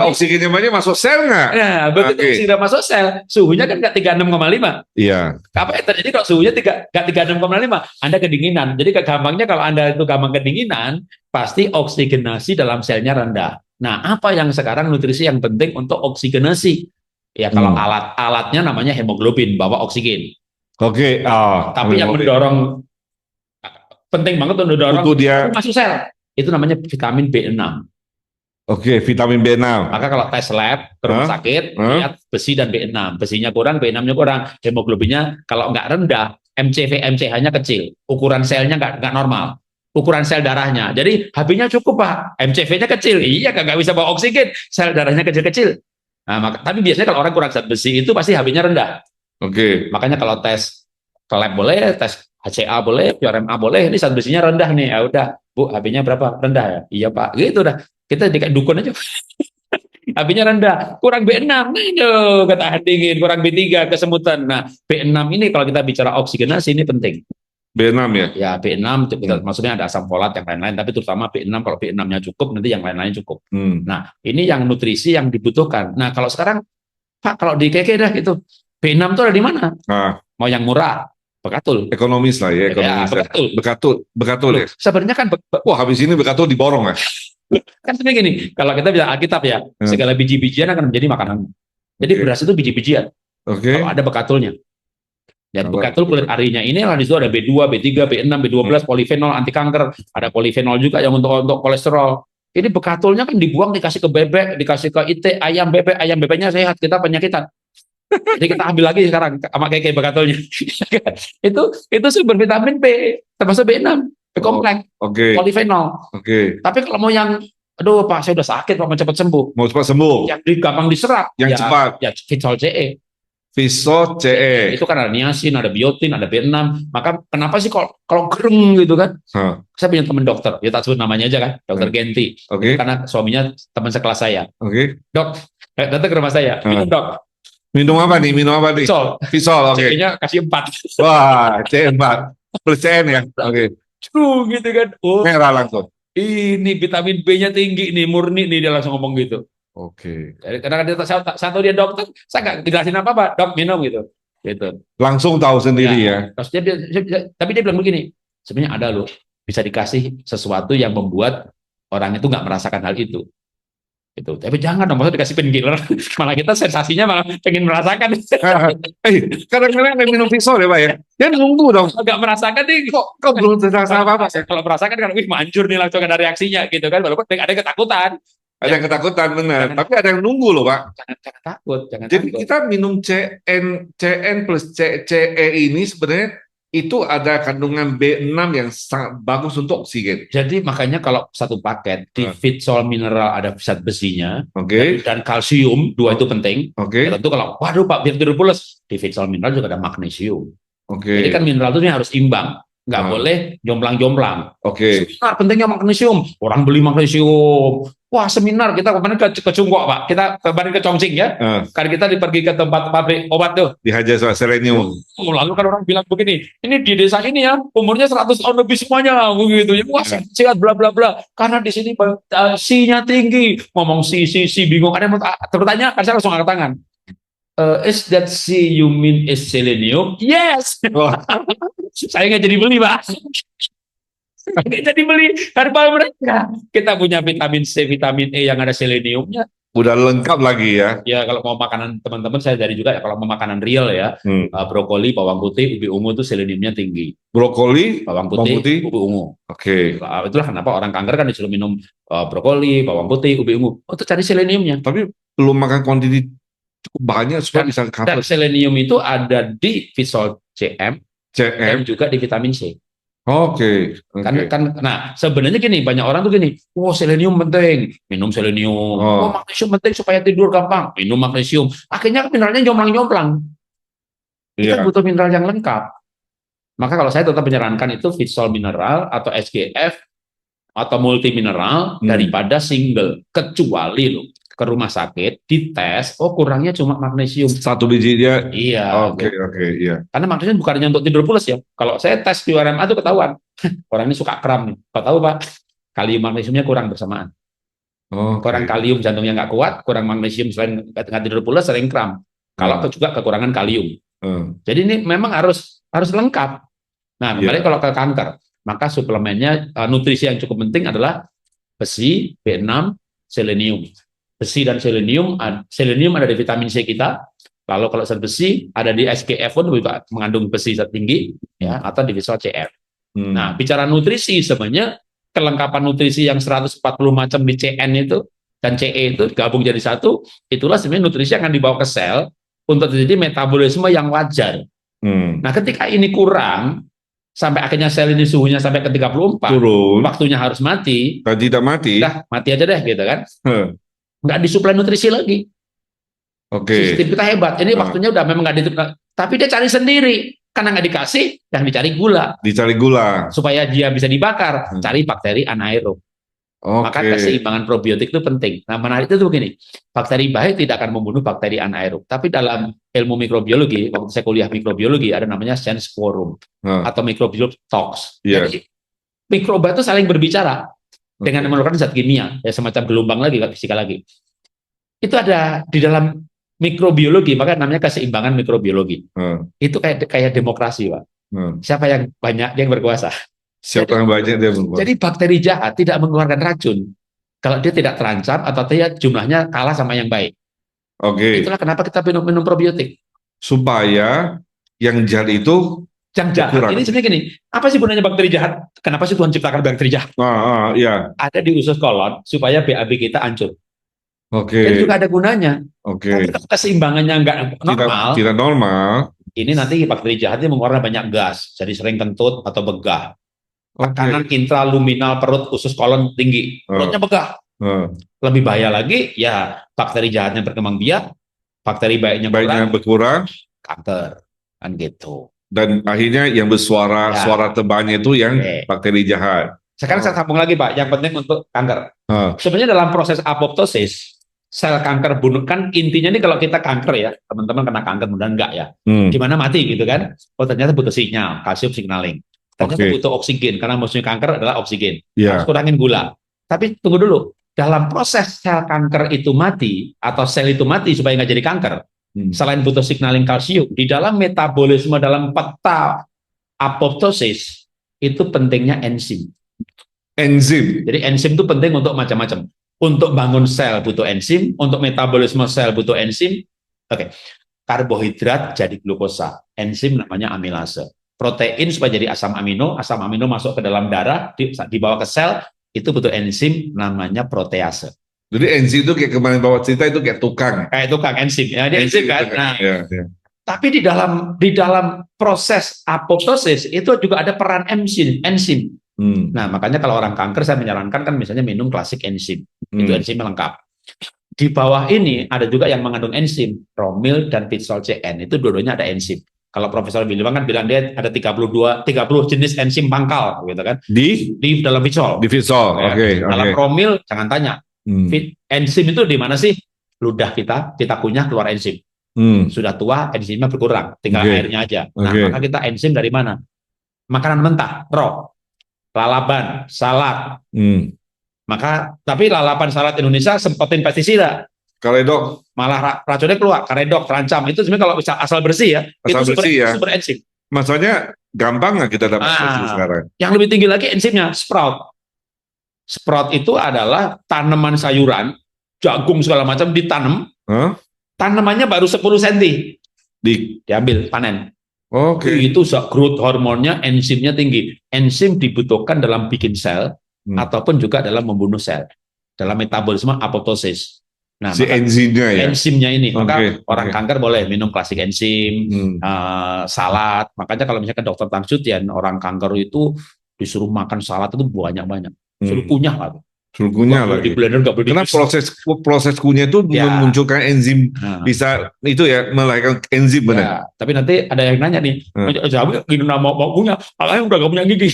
Oksigennya banyak masuk sel nggak?
Nah, begitu oksigen masuk sel, suhunya kan nggak 36,5.
Iya.
Apa yang terjadi kalau suhunya nggak 36,5? Anda kedinginan. Jadi gampangnya kalau Anda itu gampang kedinginan, pasti oksigenasi dalam selnya rendah. Nah, apa yang sekarang nutrisi yang penting untuk oksigenasi? Ya kalau alatnya namanya hemoglobin, bawa oksigen. Tapi yang mendorong penting banget untuk mendorong masuk sel, itu namanya vitamin B6.
Vitamin B6.
Maka kalau tes lab ke rumah sakit, lihat besi dan B6. Besinya kurang, B6-nya kurang. Hemoglobinnya kalau nggak rendah, MCV, MCH-nya kecil. Ukuran selnya nggak normal. Ukuran sel darahnya. Jadi HB-nya cukup, Pak. MCV-nya kecil. Iya, nggak bisa bawa oksigen. Sel darahnya kecil-kecil. Nah, tapi biasanya kalau orang kurang zat besi itu pasti HB-nya rendah. Makanya kalau tes ke lab boleh, tes HCA boleh, PRMA boleh, ini zat besinya rendah nih, ya udah, Bu, HB-nya berapa? Rendah ya? Iya Pak, gitu dah. Kita kayak dukun aja. HB-nya rendah, kurang B6, aduh, ketahan dingin, kurang B3, kesemutan. Nah, B6 ini kalau kita bicara oksigenasi ini penting.
B6 ya?
Ya, B6 maksudnya ada asam folat yang lain-lain, tapi terutama B6, kalau B6-nya cukup, nanti yang lain-lain cukup. Nah, ini yang nutrisi yang dibutuhkan. Nah, kalau sekarang, Pak, kalau di KK dah gitu, B6 itu ada di mana? Mau yang murah, Bekatul.
Ekonomis lah ya, ekonomis.
Ya,
Bekatul ya.
Sebenarnya kan,
wah habis ini Bekatul diborong ya.
Kan sebenarnya gini, kalau kita bilang Alkitab ya, segala biji-bijian akan menjadi makanan. Jadi beras itu biji-bijian. Kalau ada bekatulnya. Dan bekatul kulit arinya ini lah di situ ada B2, B3, B6, B12, polifenol anti kanker, ada polifenol juga yang untuk kolesterol. Ini bekatulnya kan dibuang, dikasih ke bebek, dikasih ke ayam bebeknya sehat, kita penyakitan. Jadi kita ambil lagi sekarang sama kayak bekatulnya. itu sumber vitamin B, termasuk B6, B kompleks, polifenol. Tapi kalau mau yang aduh Pak, saya udah sakit, Pak, mau cepat sembuh.
Mau cepat sembuh.
Yang gampang diserap.
Yang cepat.
Ya, Fitsol CE.
Fitsol CE.
Itu kan ada niacin, ada biotin, ada B6. Maka kenapa sih kalau gereng gitu kan? Saya punya teman dokter, ya tak sebut namanya aja kan, Dokter Genti. Karena suaminya teman sekelas saya. Dok, datang ke rumah saya. Minum dok.
Minum apa nih?
Fitsol.
Fitsol,
CE-nya kasih 4.
Wah, CE 4. Plus CN ya?
Gitu kan. Oh,
merah langsung.
Ini vitamin B-nya tinggi nih, murni nih, dia langsung ngomong gitu. Karena dia satu dia dokter, saya nggak dijelasin apa-apa, dok minum gitu.
Langsung tahu sendiri ya.
Terus tapi dia bilang begini, sebenarnya ada loh, bisa dikasih sesuatu yang membuat orang itu nggak merasakan hal itu. Tapi jangan dong, maksudnya dikasih painkiller, malah kita sensasinya malah pengen merasakan.
Kadang-kadang ada minum Fitsol ya Pak ya, dia nunggu dong.
Nggak merasakan nih,
kok belum terasa apa-apa.
Kalau merasakan kan, manjur nih langsung ada reaksinya gitu kan, walaupun ada ketakutan.
Ada yang ketakutan benar, tapi ada yang nunggu loh Pak.
Jangan takut.
Jadi kita minum CN plus CE ini sebenarnya itu ada kandungan B6 yang sangat bagus untuk oksigen.
Jadi makanya kalau satu paket di Fitsol mineral ada zat besinya dan kalsium, dua itu penting. Tentu kalau waduh Pak biar tidur pulas, di Fitsol mineral juga ada magnesium. Jadi kan mineral itu harus imbang. Nggak boleh jomplang-jomplang. Seminar pentingnya magnesium. Orang beli magnesium. Wah seminar, kita kemarin ke Cungkok Pak. Kita kemarin ke Chongqing ya. Karena kita pergi ke tempat pabrik obat tuh.
Dihajar sama selenium.
Lalu kan orang bilang begini, ini di desa ini ya, umurnya 100 tahun lebih semuanya. Begitu ya. Wah sehat bla bla bla. Karena di sini C-nya tinggi. Ngomong C bingung. Ada yang bertanya, kan saya langsung angkat tangan. Is that C you mean is selenium? Yes. Saya nggak jadi beli Pak. Nggak jadi beli herbal mereka. Kita punya vitamin C, vitamin E yang ada seleniumnya.
Udah lengkap lagi ya.
Ya kalau mau makanan teman-teman saya dari juga ya, kalau mau makanan real ya, brokoli, bawang putih, ubi ungu itu seleniumnya tinggi.
Brokoli,
bawang putih, ubi ungu. Itulah kenapa orang kanker kan disuruh minum brokoli, bawang putih, ubi ungu untuk cari seleniumnya.
Tapi belum makan kuantiti cukup banyak supaya bisa cover.
Dan selenium itu ada di Fitsol CM dan juga di vitamin C. Nah sebenarnya gini, banyak orang tuh gini, selenium penting, minum selenium. Magnesium penting supaya tidur gampang, minum magnesium. Akhirnya mineralnya jomplang-jomplang. Kita butuh mineral yang lengkap. Maka kalau saya tetap menyarankan itu Fitsol mineral atau SGF atau multi mineral daripada single, kecuali loh ke rumah sakit dites, kurangnya cuma magnesium
satu biji dia.
Iya.
Iya.
Karena magnesium bukannya untuk tidur pulas ya. Kalau saya tes di URMA itu ketahuan, orang ini suka kram nih. Kau tahu Pak, kalium magnesiumnya kurang bersamaan. Kurang kalium, jantungnya nggak kuat, kurang magnesium, selain nggak tidur pulas sering kram. Kalau juga kekurangan kalium. Jadi ini memang harus lengkap. Nah, kembali kalau ke kanker, maka suplemennya nutrisi yang cukup penting adalah besi, B6, selenium. Besi dan selenium ada di vitamin C kita. Lalu kalau zat besi ada di SGF pun juga mengandung besi zat tinggi ya, atau di Fitsol CF. Nah, bicara nutrisi sebenarnya kelengkapan nutrisi yang 140 macam di CN itu dan CE itu gabung jadi satu, itulah sebenarnya nutrisi yang akan dibawa ke sel untuk terjadi metabolisme yang wajar. Nah, ketika ini kurang sampai akhirnya sel ini suhunya sampai ke 34, turun, waktunya harus mati.
Tadi tidak mati.
Udah, mati aja deh gitu kan. Nggak disuplai nutrisi lagi. Sistem kita hebat. Ini waktunya udah memang nggak ditutup, tapi dia cari sendiri. Karena nggak dikasih, yang dicari gula.
Dicari gula.
Supaya dia bisa dibakar, cari bakteri anaerob. Maka keseimbangan probiotik itu penting. Nah, menarik itu begini, bakteri baik tidak akan membunuh bakteri anaerob. Tapi dalam ilmu mikrobiologi, waktu saya kuliah mikrobiologi, ada namanya sense quorum atau microbial talks. Jadi mikroba itu saling berbicara dengan mengeluarkan zat kimia, ya semacam gelombang lagi, fisika lagi. Itu ada di dalam mikrobiologi, maka namanya keseimbangan mikrobiologi. Itu kayak demokrasi, Pak. Siapa yang banyak, dia yang berkuasa.
Siapa yang banyak, dia berkuasa.
Jadi bakteri jahat tidak mengeluarkan racun kalau dia tidak terancam atau dia jumlahnya kalah sama yang baik. Itulah kenapa kita minum probiotik.
Supaya yang jahat itu
yang jahat kurang. Ini sebenarnya gini, apa sih gunanya bakteri jahat? Kenapa sih Tuhan ciptakan bakteri jahat?
Iya.
Ada di usus kolon supaya BAB kita hancur. Dan juga ada gunanya. Tapi kalau keseimbangannya nggak normal,
tidak normal,
ini nanti bakteri jahatnya mengeluarkan banyak gas, jadi sering kentut atau begah. Tekanan intraluminal perut usus kolon tinggi, perutnya begah. Lebih bahaya lagi, ya bakteri jahatnya berkembang biak, bakteri baiknya
berkurang,
kanker, kan gitu.
Dan akhirnya yang bersuara, suara terbangnya itu yang bakteri jahat.
Sekarang saya sambung lagi, Pak, yang penting untuk kanker. Sebenarnya dalam proses apoptosis, sel kanker bunuh, kan intinya nih kalau kita kanker ya, teman-teman kena kanker, mudah-mudahan enggak ya. Gimana mati gitu kan? Oh ternyata butuh sinyal, kalsium signaling. Ternyata butuh oksigen, karena musuhnya kanker adalah oksigen. Harus kurangin gula. Tapi tunggu dulu, dalam proses sel kanker itu mati, atau sel itu mati supaya nggak jadi kanker, selain butuh signaling kalsium, di dalam metabolisme dalam peta apoptosis, itu pentingnya enzim. Jadi enzim itu penting untuk macam-macam. Untuk bangun sel butuh enzim, untuk metabolisme sel butuh enzim. Karbohidrat jadi glukosa, enzim namanya amilase. Protein supaya jadi asam amino masuk ke dalam darah, dibawa ke sel, itu butuh enzim namanya protease.
Jadi enzim itu kayak kemarin bawa cerita itu kayak tukang.
Kayak tukang enzim, ya dia enzim kan. Nah, tapi di dalam proses apoptosis itu juga ada peran enzim. Nah, makanya kalau orang kanker saya menyarankan kan misalnya minum klasik enzim. Itu enzimnya lengkap. Di bawah ini ada juga yang mengandung enzim, Romil dan Pitsol CN. Itu dua-duanya ada enzim. Kalau Profesor Biliwang kan bilang dia ada 30 jenis enzim pangkal gitu kan. Di dalam Pitsol.
Di Pitsol.
Dalam Romil jangan tanya. Enzim itu di mana sih? Ludah kita kunyah keluar enzim. Sudah tua enzimnya berkurang, tinggal airnya aja. Nah, maka kita enzim dari mana? Makanan mentah, raw. Lalapan, salad. Maka tapi lalapan salad Indonesia semprotin pestisida.
Karedok.
Malah racunnya keluar, karedok, terancam. Itu sebenarnya kalau bisa asal bersih ya.
Asal bersih ya.
Super enzim.
Maksudnya gampang nggak kita dapat sekarang?
Yang lebih tinggi lagi enzimnya, sprout. Sprout itu adalah tanaman sayuran, jagung segala macam ditanam. Tanamannya baru 10 cm. Diambil, panen. Itu growth hormonnya, enzimnya tinggi. Enzim dibutuhkan dalam bikin sel ataupun juga dalam membunuh sel. Dalam metabolisme apoptosis. Nah,
enzimnya ya.
Enzimnya ini, maka orang kanker boleh minum klasik enzim, salad. Makanya kalau misalkan dokter Tamsudian, orang kanker itu disuruh makan salad itu banyak-banyak. Suruh kunyah lah.
Suruh kunyah lagi.
Di blender nggak boleh.
Karena proses kunyah itu memunculkan enzim, bisa itu ya melahirkan enzim benar.
Tapi nanti ada yang nanya nih, jawab gini mau kunyah, makanya udah nggak punya gigi.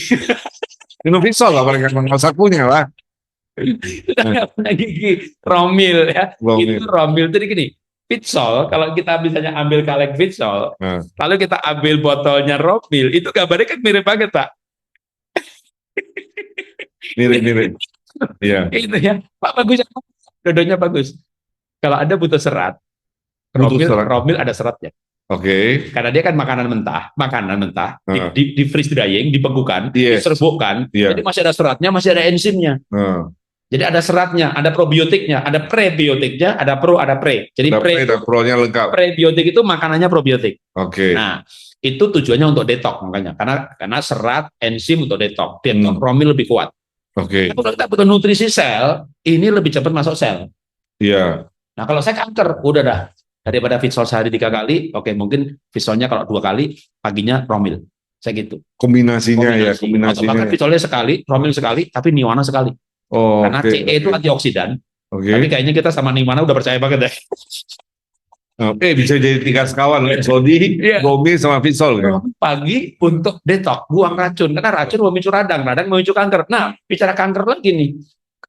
Minum Pitsol lah, mereka masa kunyah lah.
Udah nggak punya gigi, Romil ya. Itu Romil jadi gini. Pitsol, kalau kita misalnya ambil kaleng Pitsol, lalu kita ambil botolnya Romil, itu gambarnya kan mirip banget, Pak.
Mirip. Iya.
Itu ya, Pak, bagus. Dodonya bagus. Kalau Anda butuh serat, Romil ada seratnya. Karena dia kan makanan mentah, di freeze drying, dibekukan, diserbukkan, jadi masih ada seratnya, masih ada enzimnya. Jadi ada seratnya, ada probiotiknya, ada prebiotiknya, ada pro, ada pre. Jadi
pro-nya lengkap.
Prebiotik itu makanannya probiotik. Nah, itu tujuannya untuk detox makanya, karena serat, enzim untuk detox. Romil lebih kuat. Tapi kalau kita butuh nutrisi sel, ini lebih cepat masuk sel. Nah, kalau saya kanker, udah dah. Daripada Pitsol sehari 3 kali, mungkin Pitsolnya kalau 2 kali, paginya Romil. Saya gitu.
Kombinasinya.
Bahkan Pitsolnya sekali, Romil sekali, tapi Niwana sekali. Karena CE itu antioksidan. Tapi kayaknya kita sama Niwana udah percaya banget deh.
Bisa jadi 3 sekawan, sodi,
Iya.
bromil sama fitsol kan?
Pagi untuk detox, buang racun. Karena racun memicu radang memicu kanker. Nah, bicara kanker lagi nih.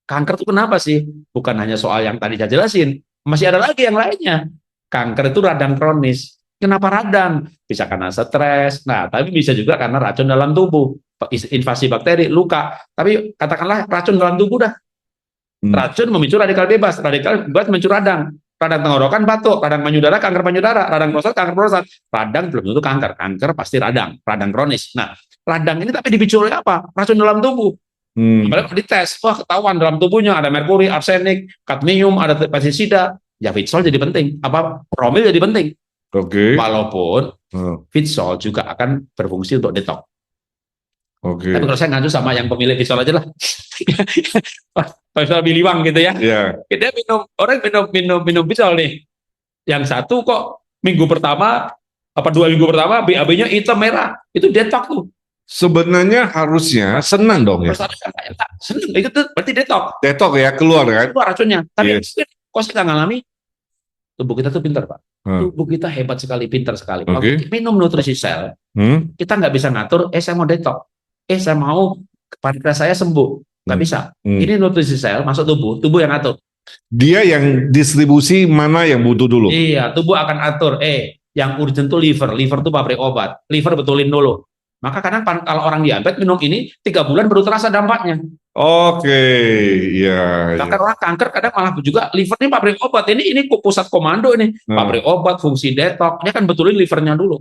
Kanker itu kenapa sih? Bukan hanya soal yang tadi saya jelasin. Masih ada lagi yang lainnya. Kanker itu radang kronis. Kenapa radang? Bisa karena stres. Nah, tapi bisa juga karena racun dalam tubuh. Invasi bakteri, luka. Tapi katakanlah racun dalam tubuh dah. Racun memicu radikal bebas memicu radang tenggorokan batuk, radang payudara kanker payudara, radang prostat kanker prostat. Radang belum tentu kanker pasti radang kronis. Nah, radang ini tapi dipicu oleh apa? Racun dalam tubuh. Apalagi kalau dites, wah ketahuan dalam tubuhnya ada merkuri, arsenik, kadmium, ada pestisida, ya fitsol jadi penting, bromil jadi penting. Walaupun fitsol juga akan berfungsi untuk detox. Tapi kalau saya ngadu sama yang pemilik fitsol aja lah. Fitsol biliwang gitu ya. Kita minum fitsol nih. Yang satu kok minggu pertama 2 minggu pertama BAB-nya hitam merah. Itu detox tuh.
Sebenarnya harusnya senang dong ya.
Senang, itu berarti detox.
Detox ya, keluar kan?
Keluar racunnya. Tapi kok kita ngalami, tubuh kita tuh pintar Pak. Tubuh kita hebat sekali, pintar sekali. Kalau minum nutrisi sel, kita nggak bisa ngatur, saya mau detox. Saya mau pankreas saya sembuh. Nggak bisa. Ini nutrisi sel masuk tubuh yang atur.
Dia yang distribusi mana yang butuh dulu.
Iya, tubuh akan atur. Yang urgent tuh liver tuh pabrik obat. Liver betulin dulu. Maka kadang kalau orang diabetes minum ini 3 bulan baru terasa dampaknya.
Iya.
Bahkan orang kanker kadang malah juga liver ini pabrik obat. Ini pusat komando ini. Pabrik obat, fungsi detox. Dia kan betulin livernya dulu.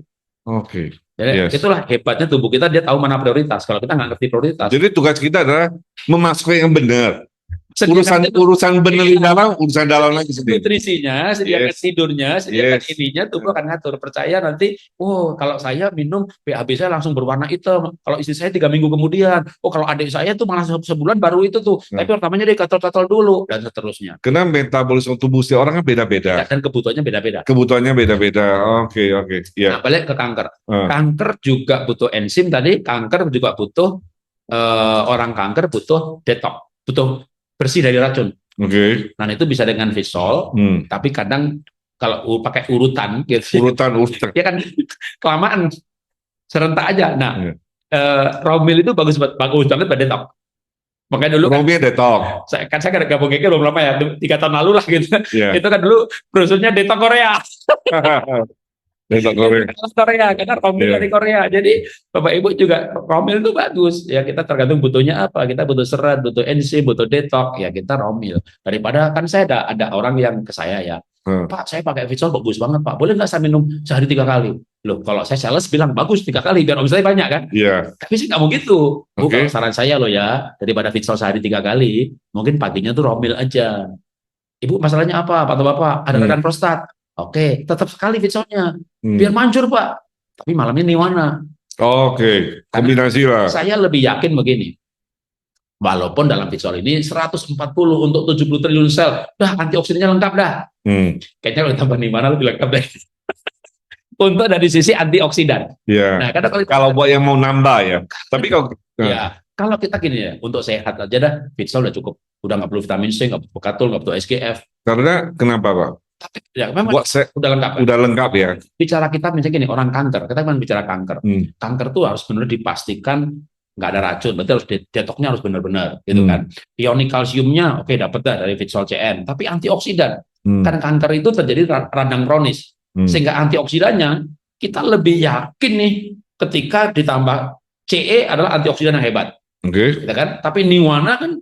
Jadi itulah hebatnya tubuh kita, dia tahu mana prioritas. Kalau kita nggak ngerti prioritas.
Jadi tugas kita adalah memasukkan yang benar. Urusan benar di dalam, urusan dalam lagi sendiri.
Nutrisinya, sediakan tidurnya, sediakan ininya, tubuh akan ngatur. Percaya nanti, kalau saya minum BAB saya langsung berwarna hitam. Kalau istri saya 3 minggu kemudian, kalau adik saya tuh malah sebulan baru itu tuh. Tapi pertamanya dia gatal-gatal dulu dan seterusnya.
Karena metabolisme tubuh setiap orang kan beda-beda.
Dan kebutuhannya beda-beda.
Oke.
Nah, balik ke kanker. Kanker juga butuh enzim tadi. Kanker juga butuh orang kanker butuh detox, butuh bersih dari racun. Nah itu bisa dengan fitsol, tapi kadang kalau pakai urutan gitu. Urutan. Ya kan kelamaan serentak aja. Nah, Romil itu bagus banget buat detox. Makanya dulu
Romil detox.
Saya gabung GG belum lama ya, 3 tahun lalu lah gitu. Itu kan dulu brosurnya detox Korea. Korea, karena Romil dari Korea. Jadi Bapak Ibu juga Romil itu bagus. Ya kita tergantung butuhnya apa. Kita butuh serat, butuh enzim, butuh detox. Ya kita Romil. Daripada kan saya ada orang yang ke saya ya, Pak saya pakai fitsol bagus banget Pak. Boleh nggak saya minum sehari 3 kali? Loh kalau saya sales bilang bagus 3 kali biar omsetnya banyak kan? Tapi sih nggak mau gitu. Bukan saran saya loh ya. Daripada fitsol sehari 3 kali, mungkin paginya tuh Romil aja. Ibu masalahnya apa Pak atau Bapak? Ada radang prostat. Oke, tetap sekali fitsolnya. Biar manjur Pak. Tapi malamnya Niwana.
Kombinasi lah.
Saya lebih yakin begini. Walaupun dalam fitsol ini 140 untuk 70 triliun sel. Antioksidannya lengkap dah. Kayaknya kalau tambah Niwana lebih lengkap deh. Untuk dari sisi antioksidan.
Nah, kalau buat yang mau nambah ya. Tapi
kalau kita gini ya, untuk sehat aja dah, fitsol udah cukup. Udah nggak perlu vitamin C, nggak perlu katul, nggak perlu SGF.
Karena kenapa Pak?
Tapi ya memang udah lengkap.
Udah lengkap ya.
Bicara kita misalnya gini, orang kanker, kita kan bicara kanker. Kanker tuh harus benar dipastikan nggak ada racun, berarti harus detoxnya harus benar-benar, gitu kan. Ionik kalsiumnya oke dapat dah dari fitsol CN, tapi antioksidan. Karena kanker itu terjadi radang kronis, sehingga antioksidannya kita lebih yakin nih ketika ditambah CE adalah antioksidan yang hebat. Gitu kan? Tapi Niwana kan,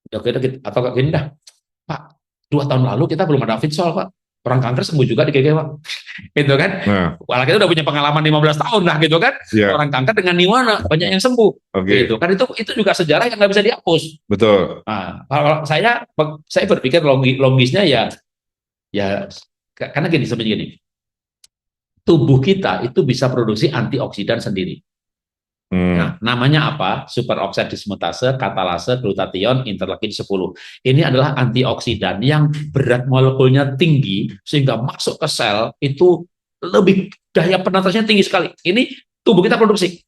ya kita atau kayak gini dah, Pak. 2 tahun lalu kita belum ada fitsol Pak. Orang kanker sembuh juga di GG Pak. Gitu kan. Walau kita udah punya pengalaman 15 tahun lah gitu kan. Orang kanker dengan Niwana banyak yang sembuh. Gitu kan, itu juga sejarah yang nggak bisa dihapus.
Betul.
Nah, kalau saya berpikir logisnya ya karena gini sebenarnya gini. Tubuh kita itu bisa produksi antioksidan sendiri. Nah, namanya apa? Superoxide dismutase, katalase, glutathione, interleukin 10. Ini adalah antioksidan yang berat molekulnya tinggi sehingga masuk ke sel itu lebih daya penetrasinya tinggi sekali. Ini tubuh kita produksi.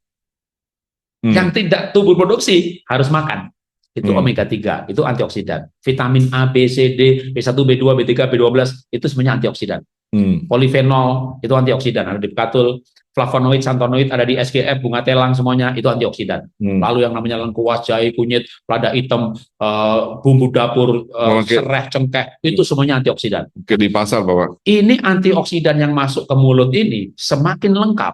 Yang tidak tubuh produksi harus makan. Itu omega 3, itu antioksidan. Vitamin A, B, C, D, B1, B2, B3, B12 itu semuanya antioksidan. Polifenol itu antioksidan, ada di bekatul. Flavonoid, xanthonoid ada di SGF, bunga telang, semuanya itu antioksidan. Lalu yang namanya lengkuas, jahe, kunyit, lada hitam, bumbu dapur, serai, cengkeh, itu semuanya antioksidan.
Oke, di pasar, Bapak.
Ini antioksidan yang masuk ke mulut ini semakin lengkap.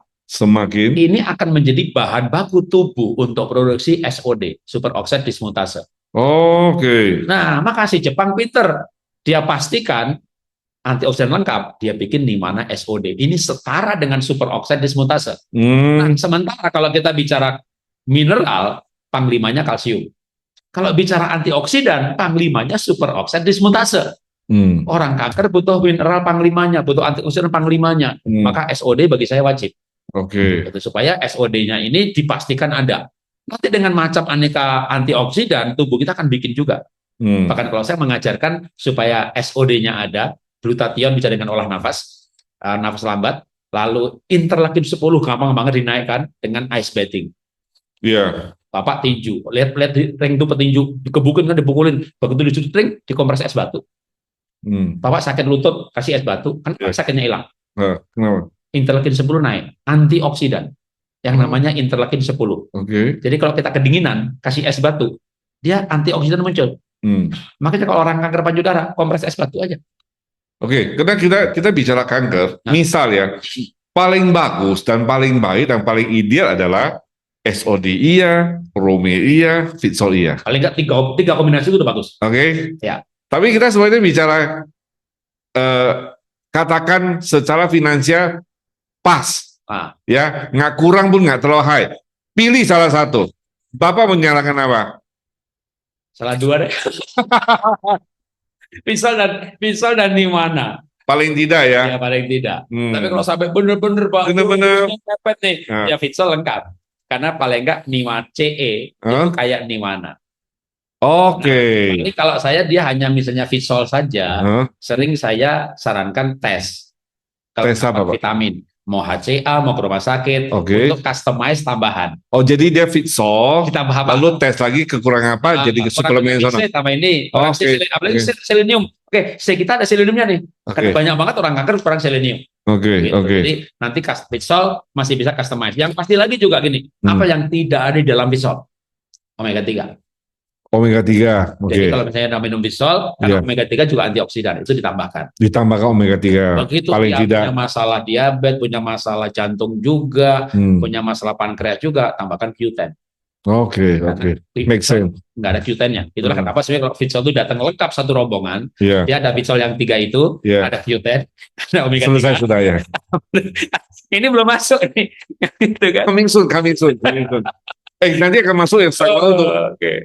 Ini akan menjadi bahan baku tubuh untuk produksi SOD, superoxide dismutase.
Oke.
Nah, makasih Jepang Peter, dia pastikan antioksidan lengkap, dia bikin Nimana SOD. Ini setara dengan superoxide dismutase. Nah, sementara kalau kita bicara mineral, panglimanya kalsium. Kalau bicara antioksidan, panglimanya superoxide dismutase. Orang kanker butuh mineral panglimanya, butuh antioksidan panglimanya. Maka SOD bagi saya wajib.
Oke.
Supaya SOD-nya ini dipastikan ada. Nanti dengan macam aneka antioksidan, tubuh kita akan bikin juga. Bahkan kalau saya mengajarkan supaya SOD-nya ada, glutathione bisa dengan olah nafas lambat, lalu interleukin 10 gampang banget dinaikkan dengan ice bathing.
Iya.
Bapak tinju, lihat ring itu petinju, dikebukin kan, dipukulin, begitu disuruh ring, dikompres es batu. Bapak sakit lutut, kasih es batu, kan sakitnya hilang.
Kenapa?
Interleukin 10 naik, antioksidan, yang namanya interleukin 10. Jadi kalau kita kedinginan, kasih es batu, dia antioksidan muncul. Makanya kalau orang kanker payudara, kompres es batu aja.
Karena kita bicara kanker, misal ya, paling bagus dan paling baik dan paling ideal adalah SOD iya, Romir iya, Fitsol iya.
Paling nggak tiga kombinasi itu udah bagus.
Ya. Tapi kita sebenarnya bicara katakan secara finansial pas, ya, nggak kurang pun nggak terlalu high. Pilih salah satu. Bapak menyalahkan apa?
Salah dua deh. Fitsol dan Nimana.
Paling tidak ya?
Ya paling tidak. Tapi kalau sampai bener-bener Pak, mepet nih, ya Fitsol lengkap. Karena paling enggak Nimana CE itu kayak Nimana. Jadi kalau saya dia hanya misalnya Fitsol saja, sering saya sarankan tes.
Tes apa, Pak?
Vitamin. Mau HCA, mau ke rumah sakit, untuk customize tambahan.
Jadi dia Fitsol, lalu tes lagi kekurangan apa, jadi ke suplemen sana.
Tambah ini, apalagi selenium. C kita ada seleniumnya nih. Karena banyak banget orang kanker kurang selenium. Jadi nanti Fitsol masih bisa customize. Yang pasti lagi juga gini, apa yang tidak ada di dalam Fitsol? Omega 3.
Omega 3.
Jadi kalau misalnya minum Fitsol, omega 3 juga antioksidan, itu ditambahkan.
Ditambahkan omega 3.
Begitu
paling tidak.
Punya masalah diabetes, punya masalah jantung juga, punya masalah pankreas juga, tambahkan Q10.
Make sense.
Nggak ada Q10-nya. Itulah kenapa sebenarnya kalau Fitsol itu datang lengkap satu rombongan. Dia ada Fitsol yang 3 itu, ada Q10, ada omega 3.
Selesai sudah ya.
Ini belum masuk nih. Gitu kan?
Coming soon. Nanti akan masuk yang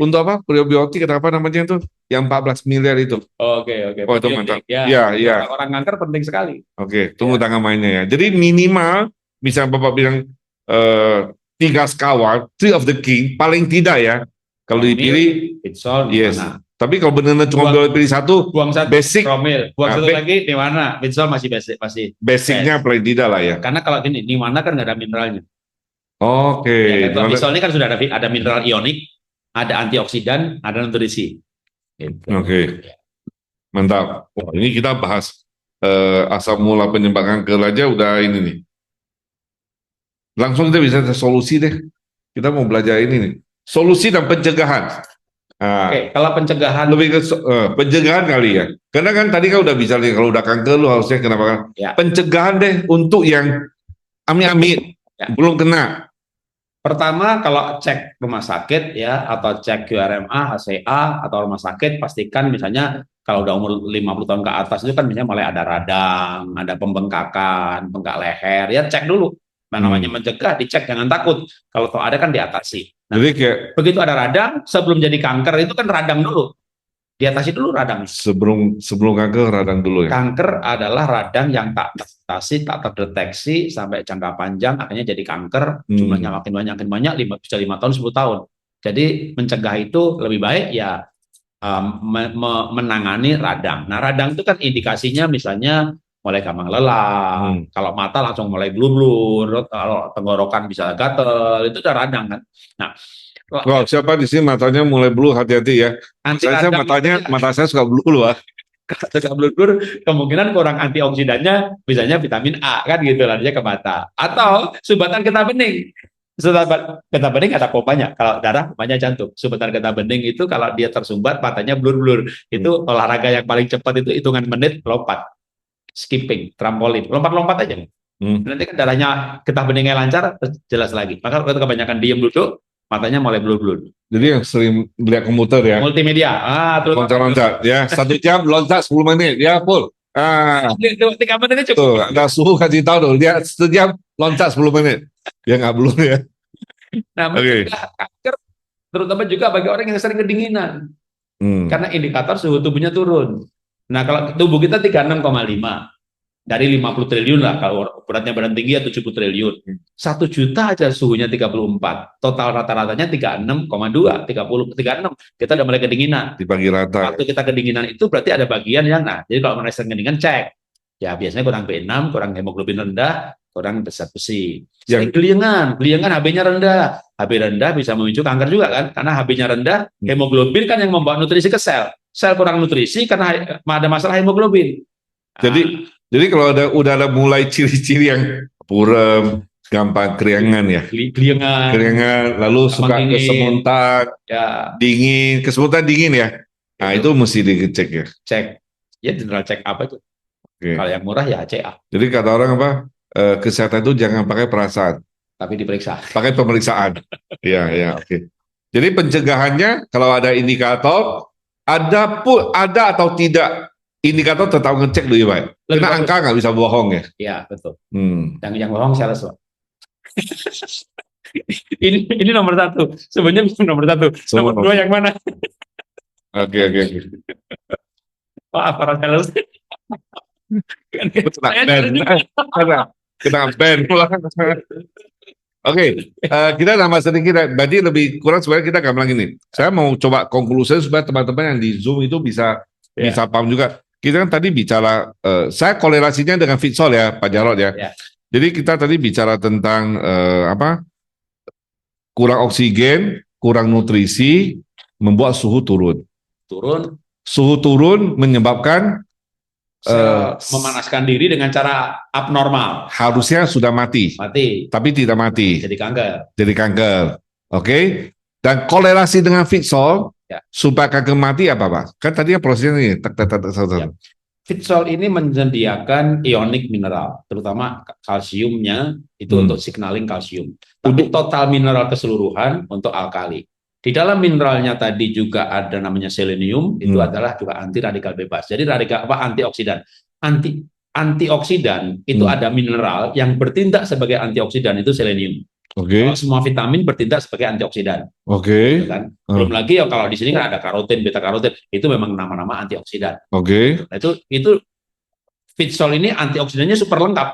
untuk apa? Probiotik atau apa namanya itu? Yang 14 miliar itu. Itu mantap. Ya.
Orang kanker penting sekali.
Tunggu tangan mainnya ya. Jadi minimal, misalnya Bapak bilang 3 sekawan, 3 of the king, paling tidak ya. Kalau dipilih,
Fitsol,
yes. Tapi kalau benar-benar cuma boleh pilih satu,
buang satu,
basic.
Romil. Buang satu lagi, Nimana. Fitsol masih basic.
Basicnya paling tidak lah ya.
Karena kalau gini, Nimana kan nggak ada mineralnya. Fitsol ini kan sudah ada mineral ionik, ada antioksidan, ada nutrisi.
Mantap. Ini kita bahas asal mula penyebab kanker aja udah ini nih. Langsung kita bisa solusi deh. Kita mau belajar ini nih. Solusi dan pencegahan.
Kalau pencegahan
lebih ke pencegahan kali ya. Karena kan tadi kan udah bicara nih, kalau udah kanker lu harusnya kenapa kan? Pencegahan deh untuk yang amit-amit belum kena.
Pertama, kalau cek rumah sakit ya, atau cek QRMA, HCA, atau rumah sakit, pastikan misalnya kalau udah umur 50 tahun ke atas itu kan misalnya mulai ada radang, ada pembengkakan, bengkak leher, ya cek dulu. Namanya mencegah, dicek, jangan takut. Kalau ada kan diatasi. Jadi kayak begitu ada radang, sebelum jadi kanker itu kan radang dulu. Diatasi dulu radang.
Sebelum kanker radang dulu ya.
Kanker adalah radang yang tak teratasi, tak terdeteksi sampai jangka panjang, akhirnya jadi kanker. Jumlahnya makin banyak, bisa 5 tahun, 10 tahun. Jadi mencegah itu lebih baik ya menangani radang. Nah, radang itu kan indikasinya misalnya mulai gampang lelah, kalau mata langsung mulai blur-blur, kalau tenggorokan bisa gatel, itu udah radang kan. Nah,
siapa di sini matanya mulai blue, hati-hati ya. Saya mata saya suka blue loh.
Kalau suka blur-blur, kemungkinan kurang antioksidannya, misalnya vitamin A kan gitu lah, dia ke mata. Atau sumbatan getah bening. Sumbatan getah bening ada pomanya. Kalau darah, pomanya jantung. Sumbatan getah bening itu kalau dia tersumbat, matanya blur-blur. Itu olahraga yang paling cepat itu hitungan menit, lompat, skipping, trampolin, lompat-lompat aja. Nanti kan darahnya getah beningnya lancar, jelas lagi. Maka kalau kebanyakan diem duduk, matanya mulai blur-blur.
Jadi yang sering lihat komputer ya,
Multimedia,
loncat-loncat, ya 1 jam loncat 10 menit, ya full.
3 menit cukup.
Tuh, ada suhu kasih tahu tuh, dia 1 jam loncat 10 menit, dia nggak blur ya.
Nah, mencegah kanker, terutama juga bagi orang yang sering kedinginan, karena indikator suhu tubuhnya turun. Nah, kalau tubuh kita 36,5 dari 50 triliun lah, kalau beratnya badan tinggi ya 70 triliun. 1 juta aja suhunya 34. Total rata-ratanya 36,2, 30, 36. Kita udah mulai kedinginan.
Di pagi rata.
Waktu kita kedinginan itu berarti ada bagian yang, nah, jadi kalau merasa kedinginan cek. Ya biasanya kurang B6, kurang hemoglobin rendah, kurang zat besi. Yang keliengan HB-nya rendah. HB rendah bisa memicu kanker juga kan, karena HB-nya rendah, hemoglobin kan yang membawa nutrisi ke sel. Sel kurang nutrisi karena ada masalah hemoglobin.
Jadi kalau udah ada mulai ciri-ciri yang burem, gampang keringan ya. Keringan, lalu suka kesemutan,
ya.
Kesemutan dingin ya. Nah, itu mesti dicek ya.
Cek. Ya general check up itu.
Okay.
Kalau yang murah ya HCA.
Jadi kata orang apa? Kesehatan itu jangan pakai perasaan,
tapi diperiksa.
Pakai pemeriksaan. Iya, oke. Jadi pencegahannya kalau ada indikator, ada atau tidak indikator tetap ngecek lebih baik. Karena angka nggak bisa bohong ya.
Iya, betul. Yang bohong sales. ini nomor 1. Sebenarnya nomor 1. Nomor 2 yang mana?
Oke.
Maaf para sales.
Kena ban. Oke, kita nambah sedikit. Berarti lebih kurang sebenarnya kita gampang gini. Saya mau coba konklusi supaya teman-teman yang di Zoom itu bisa paham juga. Kita kan tadi bicara, saya korelasinya dengan Fitsol ya, Pak Jarod ya. Jadi kita tadi bicara tentang kurang oksigen, kurang nutrisi, membuat suhu turun. Suhu turun menyebabkan
memanaskan diri dengan cara abnormal.
Harusnya sudah mati, tapi tidak mati. Jadi kanker. Oke. Dan korelasi dengan Fitsol. Supaya kanker mati apa Pak? Kan tadi prosesnya ini.
Fitsol ini menyediakan ionik mineral, terutama kalsiumnya itu untuk signaling kalsium. Tapi total mineral keseluruhan untuk alkali. Di dalam mineralnya tadi juga ada namanya selenium, itu adalah juga anti radikal bebas. Jadi antioksidan. Antioksidan itu ada mineral yang bertindak sebagai antioksidan, itu selenium. Kalau semua vitamin bertindak sebagai antioksidan. Kan? Belum lagi kalau di sini kan ada karotin, beta karotin, itu memang nama-nama antioksidan. Nah, itu Fitsol ini antioksidannya super lengkap.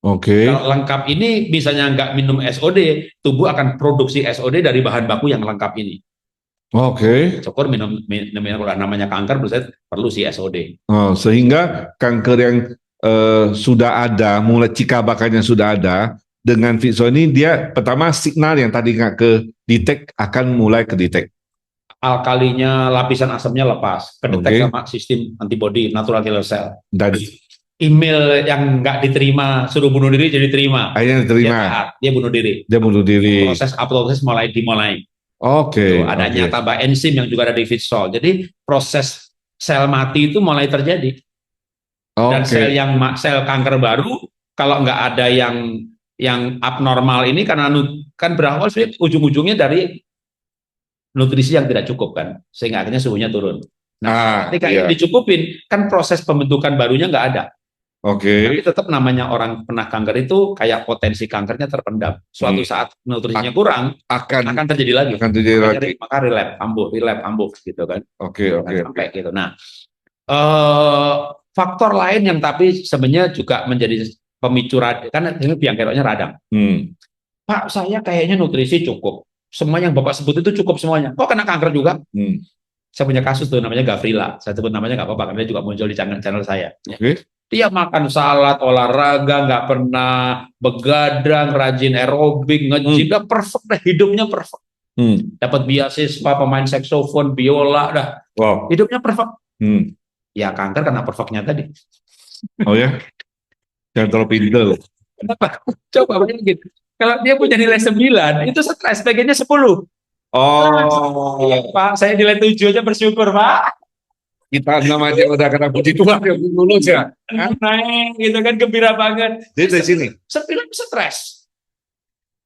Kalau lengkap ini misalnya nggak minum SOD, tubuh akan produksi SOD dari bahan baku yang lengkap ini. Syukur minum namanya kanker, perlu si SOD.
Sehingga kanker yang sudah ada, mulai cikabakannya sudah ada. Dengan Fitsol ini dia pertama signal yang tadi nggak ke detect akan mulai ke detect.
Alkalinya, lapisan asamnya lepas, kedetek sama sistem antibody, natural killer cell. Dan email yang nggak diterima suruh bunuh diri jadi terima.
Akhirnya diterima.
Dia bunuh diri. Proses apoptosis dimulai. Adanya tambah enzim yang juga ada di Fitsol. Jadi proses sel mati itu mulai terjadi. Dan sel kanker baru kalau nggak ada yang abnormal ini karena kan berawal ujung-ujungnya dari nutrisi yang tidak cukup kan, sehingga akhirnya suhunya turun. Nah, ketika ini dicukupin, kan proses pembentukan barunya nggak ada. Tapi tetap namanya orang pernah kanker itu kayak potensi kankernya terpendam. Suatu saat nutrisinya kurang, akan terjadi lagi. Maka relapse, ambuh gitu kan. Sampai gitu. Nah, faktor lain yang tapi sebenarnya juga menjadi pemicu radang, kan ini biang keroknya radang. Pak, saya kayaknya nutrisi cukup. Semua yang Bapak sebut itu cukup semuanya. Kok kena kanker juga? Saya punya kasus tuh namanya Gavrila. Saya sebut namanya nggak apa-apa, karena dia juga muncul di channel saya. Dia makan salad, olahraga, nggak pernah begadang, rajin aerobik, nge-gym, dah perfect, dah hidupnya perfect. Dapat beasiswa pemain saksofon, biola, dah. Hidupnya perfect. Ya kanker karena provoknya tadi.
Oh ya, jangan terlalu pintar.
Kenapa? Coba bayangin. Kalau dia punya nilai 9, itu stres, PG-nya 10.
Oh,
Pak, saya nilai 7 aja bersyukur, Pak.
kita namanya udah kena puji Tuhan yang lulus ya.
Naik, gitu kan, gembira banget.
Jadi dari sini.
9 stres.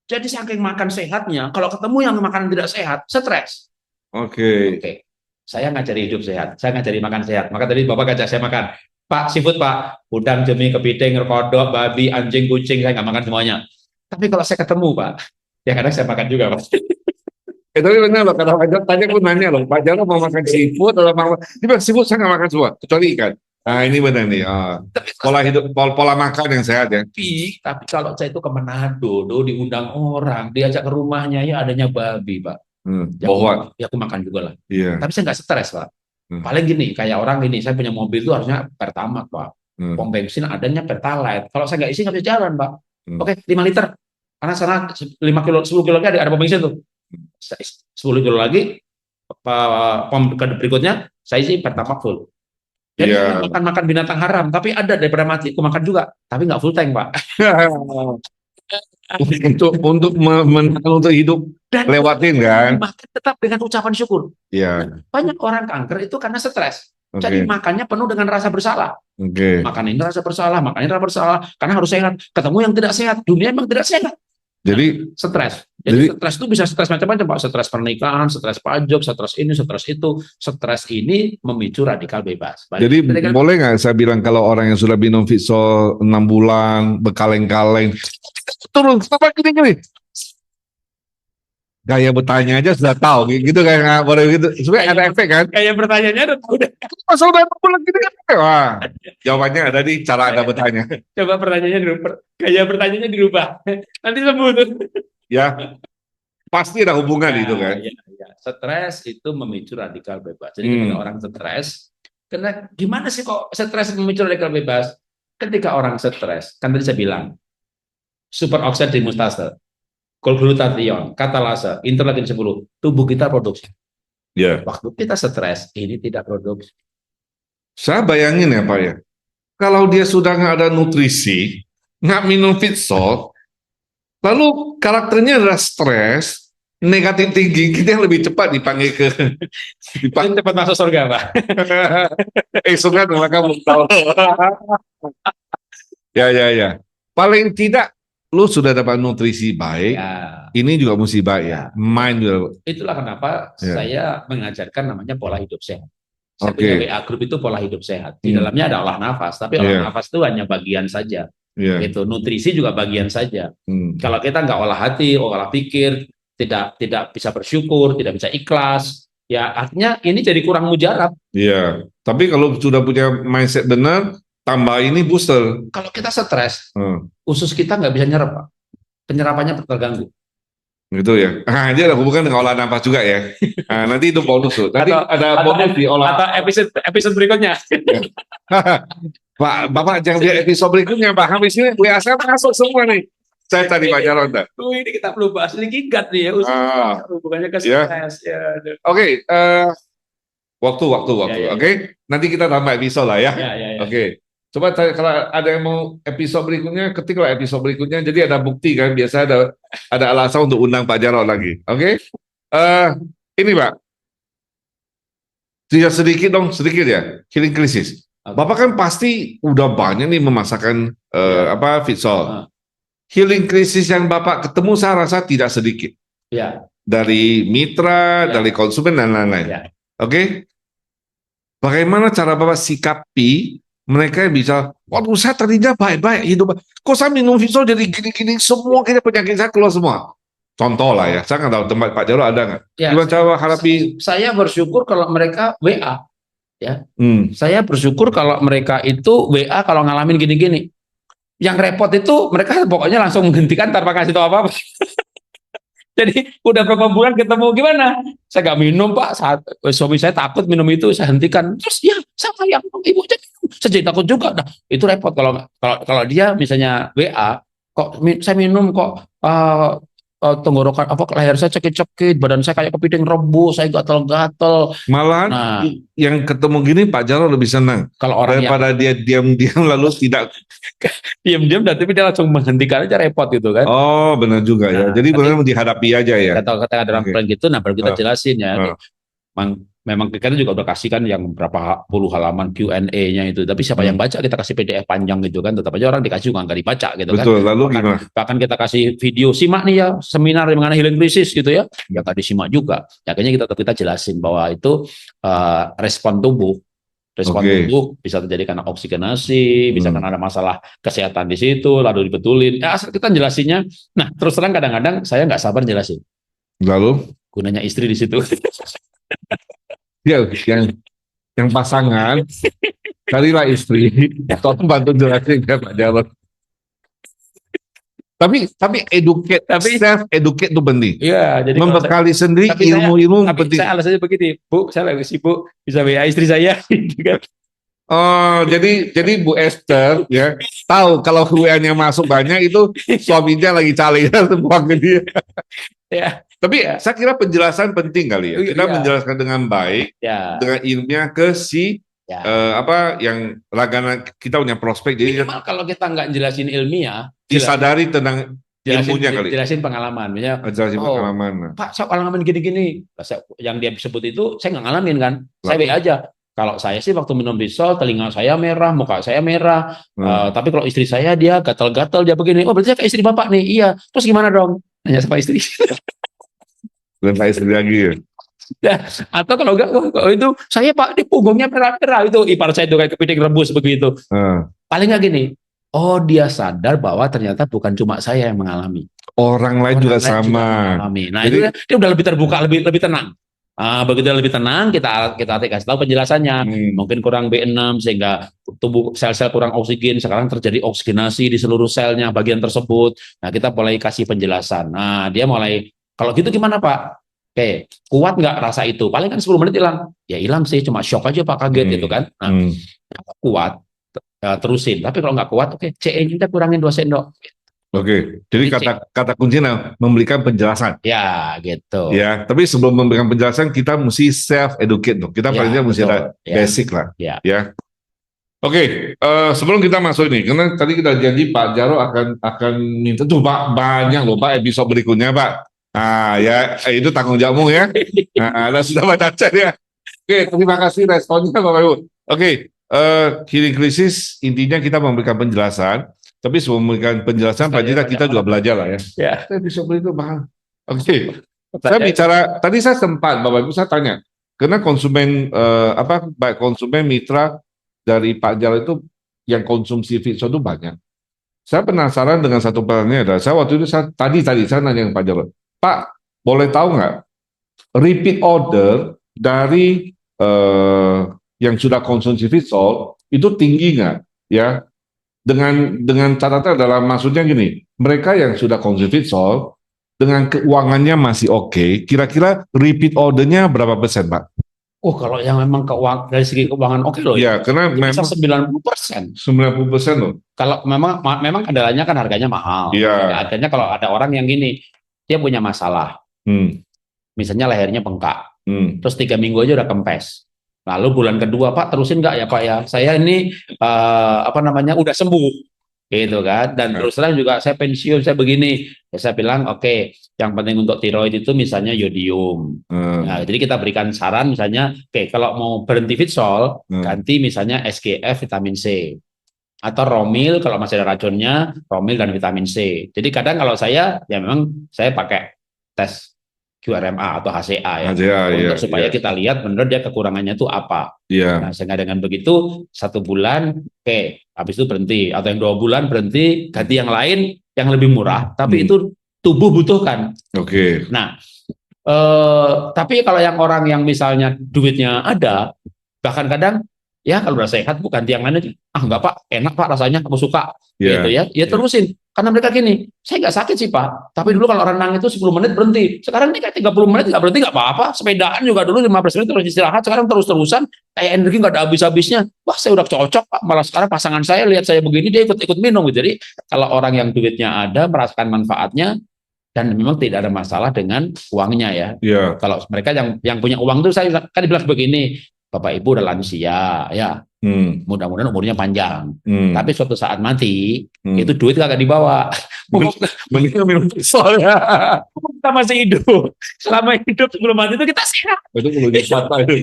Jadi saking makan sehatnya, kalau ketemu yang makanan tidak sehat, stres.
Oke.
Oke, saya ngajari hidup sehat, saya ngajari makan sehat. Maka tadi Bapak ngajak saya makan. Pak, seafood Pak, udang, cumi, kepiting, kodok, babi, anjing, kucing, saya nggak makan semuanya. Tapi kalau saya ketemu Pak, ya kadang saya makan juga Pak.
Tapi benar loh, kalau Pak tanya pun nanya loh, Pak Jarod mau makan seafood atau mau makan seafood, saya nggak makan semua, kecuali ikan. Nah ini benar nih, pola hidup, pola makan yang sehat ya.
Tapi kalau saya itu ke Manado, diundang orang, diajak ke rumahnya, ya adanya babi Pak.
Bohong.
Ya aku makan juga lah.
Iya.
Tapi saya nggak stres Pak. Paling gini, kayak orang gini, saya punya mobil itu harusnya Pertamax Pak. Pom bensin adanya Pertalite. Kalau saya nggak isi nggak bisa jalan Pak. Oke, 5 liter. Karena sana 5 kilo, 10 kilo lagi ada pom bensin tuh. 10 kilo lagi, pom berikutnya saya isi Pertamax full. Jadi makan binatang haram, tapi ada daripada mati, aku makan juga, tapi nggak full tank Pak. untuk hidup dan lewatin kan. Tetap dengan ucapan syukur.
Iya.
Banyak orang kanker itu karena stres. Jadi makannya penuh dengan rasa bersalah. Makan ini rasa bersalah, makan ini rasa bersalah, karena harus sehat. Ketemu yang tidak sehat, dunia memang tidak sehat.
Jadi
stres. Jadi stres itu bisa stres macam-macam Pak. Stres pernikahan, stres pajak, stres ini, stres itu. Stres ini memicu radikal bebas.
Jadi boleh nggak saya bilang kalau orang yang sudah minum Fitsol 6 bulan, berkaleng-kaleng, turun, kenapa gini-gini? Gaya bertanya aja sudah tahu, gitu kayak nggak boleh gitu. Sebenarnya ada efek kan?
Kayak pertanyaannya udah.
Masuk udah pulang gini kan? Wah, jawabannya ada di cara Anda bertanya.
Coba pertanyaannya dirubah. Gaya pertanyaannya dirubah. Nanti sembuh tuh.
Ya, pasti ada hubungan itu kan.
Ya. Stres itu memicu radikal bebas. Jadi ketika orang stres, karena gimana sih kok stres memicu radikal bebas? Ketika orang stres, kan tadi saya bilang, superoksida dimustase, glutathione, katalase, interleukin 10, tubuh kita produksi. Waktu kita stres, ini tidak produksi.
Saya bayangin ya Pak ya, kalau dia sudah nggak ada nutrisi, nggak minum Fitsol, lalu karakternya adalah stres, negatif tinggi, kita yang lebih cepat dipanggil ke
cepat masuk surga Pak.
Surga malah kamu tahu. Ya. Paling tidak lu sudah dapat nutrisi baik, ini juga mesti baik ya. Mind juga.
Itulah kenapa saya mengajarkan namanya pola hidup sehat. Saya punya WA Group itu pola hidup sehat. Di dalamnya ada olah nafas, tapi olah nafas itu hanya bagian saja. Itu nutrisi juga bagian saja. Kalau kita nggak olah hati, olah pikir, tidak bisa bersyukur, tidak bisa ikhlas, ya artinya ini jadi kurang mujarab.
Iya. Tapi kalau sudah punya mindset benar, tambah ini booster.
Kalau kita stres, usus kita nggak bisa nyerap, Pak. Penyerapannya terganggu.
Gitu ya. Nah, dia ada hubungan dengan olah nafas juga ya. Nah, nanti itu bonus tuh. Nanti ada bonus di olah.
Atau episode berikutnya.
Pak, Bapak jangan lihat episode berikutnya, Pak. Habis ini WA saya masuk semua nih. Saya tadi Pak Jarod.
Ini kita perlu bahas likigat nih ya. Hubungannya ke stres.
Oke. Waktu. Oke. Nanti kita tambah episode lah ya. Oke. Coba kalau ada yang mau episode berikutnya, ketiklah episode berikutnya. Jadi ada bukti kan, biasa ada alasan untuk undang Pak Jarod lagi. Oke? Ini Pak, sedikit ya, healing krisis. Bapak kan pasti udah banyak nih memasakkan Fitsol. Healing krisis yang Bapak ketemu saya rasa tidak sedikit. Dari mitra, dari konsumen dan lain-lain. Oke? Bagaimana cara Bapak sikapi mereka bisa, waduh saya tadinya baik-baik hidup, kok saya minum Fitsol jadi gini-gini, semua kayaknya penyakit saya keluar semua. Contoh lah ya, saya nggak tahu tempat Pak Jarod ada nggak? Gimana cara hadapi?
Saya bersyukur kalau mereka WA, ya. Saya bersyukur kalau mereka itu WA kalau ngalamin gini-gini. Yang repot itu mereka pokoknya langsung menghentikan tanpa kasih tahu apa-apa. Jadi udah berapa bulan ketemu gimana? Saya nggak minum Pak, suami saya takut minum itu, saya hentikan. Terus ya sama yang ibu jadi saya takut juga. Nah, itu repot kalau dia misalnya WA, kok saya minum kok tenggorokan apa leher saya cekit-cekit, badan saya kayak kepiting rebus, saya gatal-gatal.
Malahan
Nah,
yang ketemu gini Pak Jarod lebih senang
kalau orang yang
daripada dia diam-diam lalu tidak.
diam-diam dan tapi dia langsung menghentikan aja repot gitu kan.
Oh, benar juga ya.
Nah,
Jadi
tapi
benar dihadapi aja ya.
kata ada orang
Oke.
plan gitu, nah baru kita jelasin ya.
Ah.
Memang kita juga udah kasih kan yang berapa puluh halaman Q&A-nya itu, tapi siapa yang baca, kita kasih PDF panjang gitu kan, tetap aja orang dikasih juga nggak dibaca gitu kan.
Betul. Lalu
bahkan,
gimana?
bahkan kita kasih video, simak nih ya seminar mengenai healing crisis gitu ya, ya tadi simak juga. Ya, akhirnya kita jelasin bahwa itu respon tubuh bisa terjadi karena oksigenasi, bisa karena ada masalah kesehatan di situ, lalu dibetulin. Ya, asal kita jelasinnya. Nah, terus terang kadang-kadang saya nggak sabar jelasin.
Lalu
Gunanya istri di situ.
ya yang pasangan carilah istri, tolong bantu jelasin ya Pak Jarod. Tapi self educate itu penting.
Iya, jadi
Membekali sendiri ilmu-ilmu penting.
Saya alasannya begini, Bu, saya lagi sibuk, bisa WA istri saya, gitu kan.
Oh, jadi Bu Esther ya tahu kalau WA-nya masuk banyak itu suaminya lagi cari semua ke dia.
Ya.
Tapi saya kira penjelasan penting kali ya. Kita menjelaskan dengan baik, dengan ilmiah ke si yang langganan kita punya prospek. Jadi
minimal kalau kita nggak jelasin ilmiah,
disadari tentang ilmunya kali.
Jelasin pengalaman, misalnya.
Jelasin pengalaman.
Pak, saya pengalaman gini-gini. Yang dia sebut itu saya nggak ngalamin kan. Saya WA aja. Kalau saya sih waktu minum Bisol, telinga saya merah, muka saya merah. Tapi kalau istri saya dia gatal-gatal, dia begini. Oh, berarti saya kayak istri bapak nih. Iya. Terus gimana dong? Nanya sama istri.
Dan saya istri lagi ya.
Ya, atau kalau enggak, itu saya Pak di punggungnya merah-merah, itu ipar saya itu kayak kepiting rebus begitu. Paling nggak gini, oh dia sadar bahwa ternyata bukan cuma saya yang mengalami.
Orang lain juga sama.
Nah, jadi, itu dia udah lebih terbuka, lebih tenang. Begitu lebih tenang, kita kasih tahu penjelasannya. Mungkin kurang B6 sehingga tubuh sel-sel kurang oksigen, sekarang terjadi oksigenasi di seluruh selnya bagian tersebut. Nah, kita mulai kasih penjelasan. Nah, dia mulai, kalau gitu gimana Pak? Oke, kuat nggak rasa itu? Paling kan 10 menit hilang. Ya hilang sih, cuma shock aja Pak, kaget gitu kan. Nah, kuat, terusin. Tapi kalau nggak kuat, oke, CE-nya kita kurangin 2 sendok.
Oke, jadi kata kuncinya memberikan penjelasan.
Ya, gitu.
Ya, tapi sebelum memberikan penjelasan kita mesti self educate dong. Kita paling tidak mesti ada basic lah. Ya. Oke, sebelum kita masuk ini, karena tadi kita janji Pak Jarod akan minta tuh Pak, banyak loh Pak episode berikutnya Pak. Ya itu tanggung jawabmu ya. Anda sudah baca chat ya. Oke, terima kasih responnya Bapak Ibu. Oke, healing crisis intinya kita memberikan penjelasan. Tapi sebelum memberikan penjelasan, Pak Jira kita juga belajar lah ya. Ya. Episode itu mahal. Oke. Saya bicara tadi saya sempat Bapak Ibu saya tanya, karena konsumen baik konsumen mitra dari Pak Jarod itu yang konsumsi Fitso itu banyak. Saya penasaran dengan satu pertanyaan adalah saya waktu itu tadi saya nanya ke Pak Jarod, Pak boleh tahu nggak repeat order dari yang sudah konsumsi Fitso itu tinggi nggak ya? Dengan catatan adalah maksudnya gini, mereka yang sudah konsumsi Fitso dengan keuangannya masih oke, kira-kira repeat ordernya berapa persen Pak?
Oh, kalau yang memang dari segi keuangan oke loh.
Ya, karena
bisa
memang
90%.
90% loh.
Kalau memang kendalanya kan harganya mahal.
Iya.
Artinya kalau ada orang yang gini, dia punya masalah. Misalnya lehernya bengkak. Terus 3 minggu aja udah kempes. Lalu bulan kedua, Pak terusin nggak ya Pak ya? Saya ini udah sembuh, gitu kan? Dan terus terang juga saya pensiun, saya begini. Ya, saya bilang oke, yang penting untuk tiroid itu misalnya yodium. Nah, jadi kita berikan saran misalnya, oke, kalau mau berhenti Fitsol, ganti misalnya SGF vitamin C. Atau Romil kalau masih ada racunnya, Romil dan vitamin C. Jadi kadang kalau saya, ya memang saya pakai tes QRMA atau HCA ya, untuk supaya kita lihat benar dia kekurangannya itu apa. Nah, sehingga dengan begitu 1 bulan, oke, habis itu berhenti, atau yang 2 bulan berhenti, ganti yang lain yang lebih murah, tapi itu tubuh butuhkan. Nah, tapi kalau yang orang yang misalnya duitnya ada, bahkan kadang ya kalau udah sehat bukan yang lain aja. Enggak Pak, enak Pak rasanya, aku suka. Gitu ya. Ya terusin. Karena mereka gini, saya nggak sakit sih Pak, tapi dulu kalau renang itu 10 menit berhenti. Sekarang ini kayak 30 menit nggak berhenti nggak apa-apa. Sepedaan juga dulu 15 menit terus istirahat, sekarang terus-terusan kayak energi nggak ada habis-habisnya. Wah, saya udah cocok Pak. Malah sekarang pasangan saya lihat saya begini dia ikut minum gitu. Jadi kalau orang yang duitnya ada merasakan manfaatnya, dan memang tidak ada masalah dengan uangnya ya.
Iya.
Kalau mereka yang punya uang tuh saya kan dibilang begini, Bapak Ibu udah lansia ya, mudah-mudahan umurnya panjang. Tapi suatu saat mati, itu duit kagak dibawa.
Mending minum pisau ya.
Kita masih hidup. Selama hidup sebelum mati itu kita sehat.
Itu perlu dipatah itu.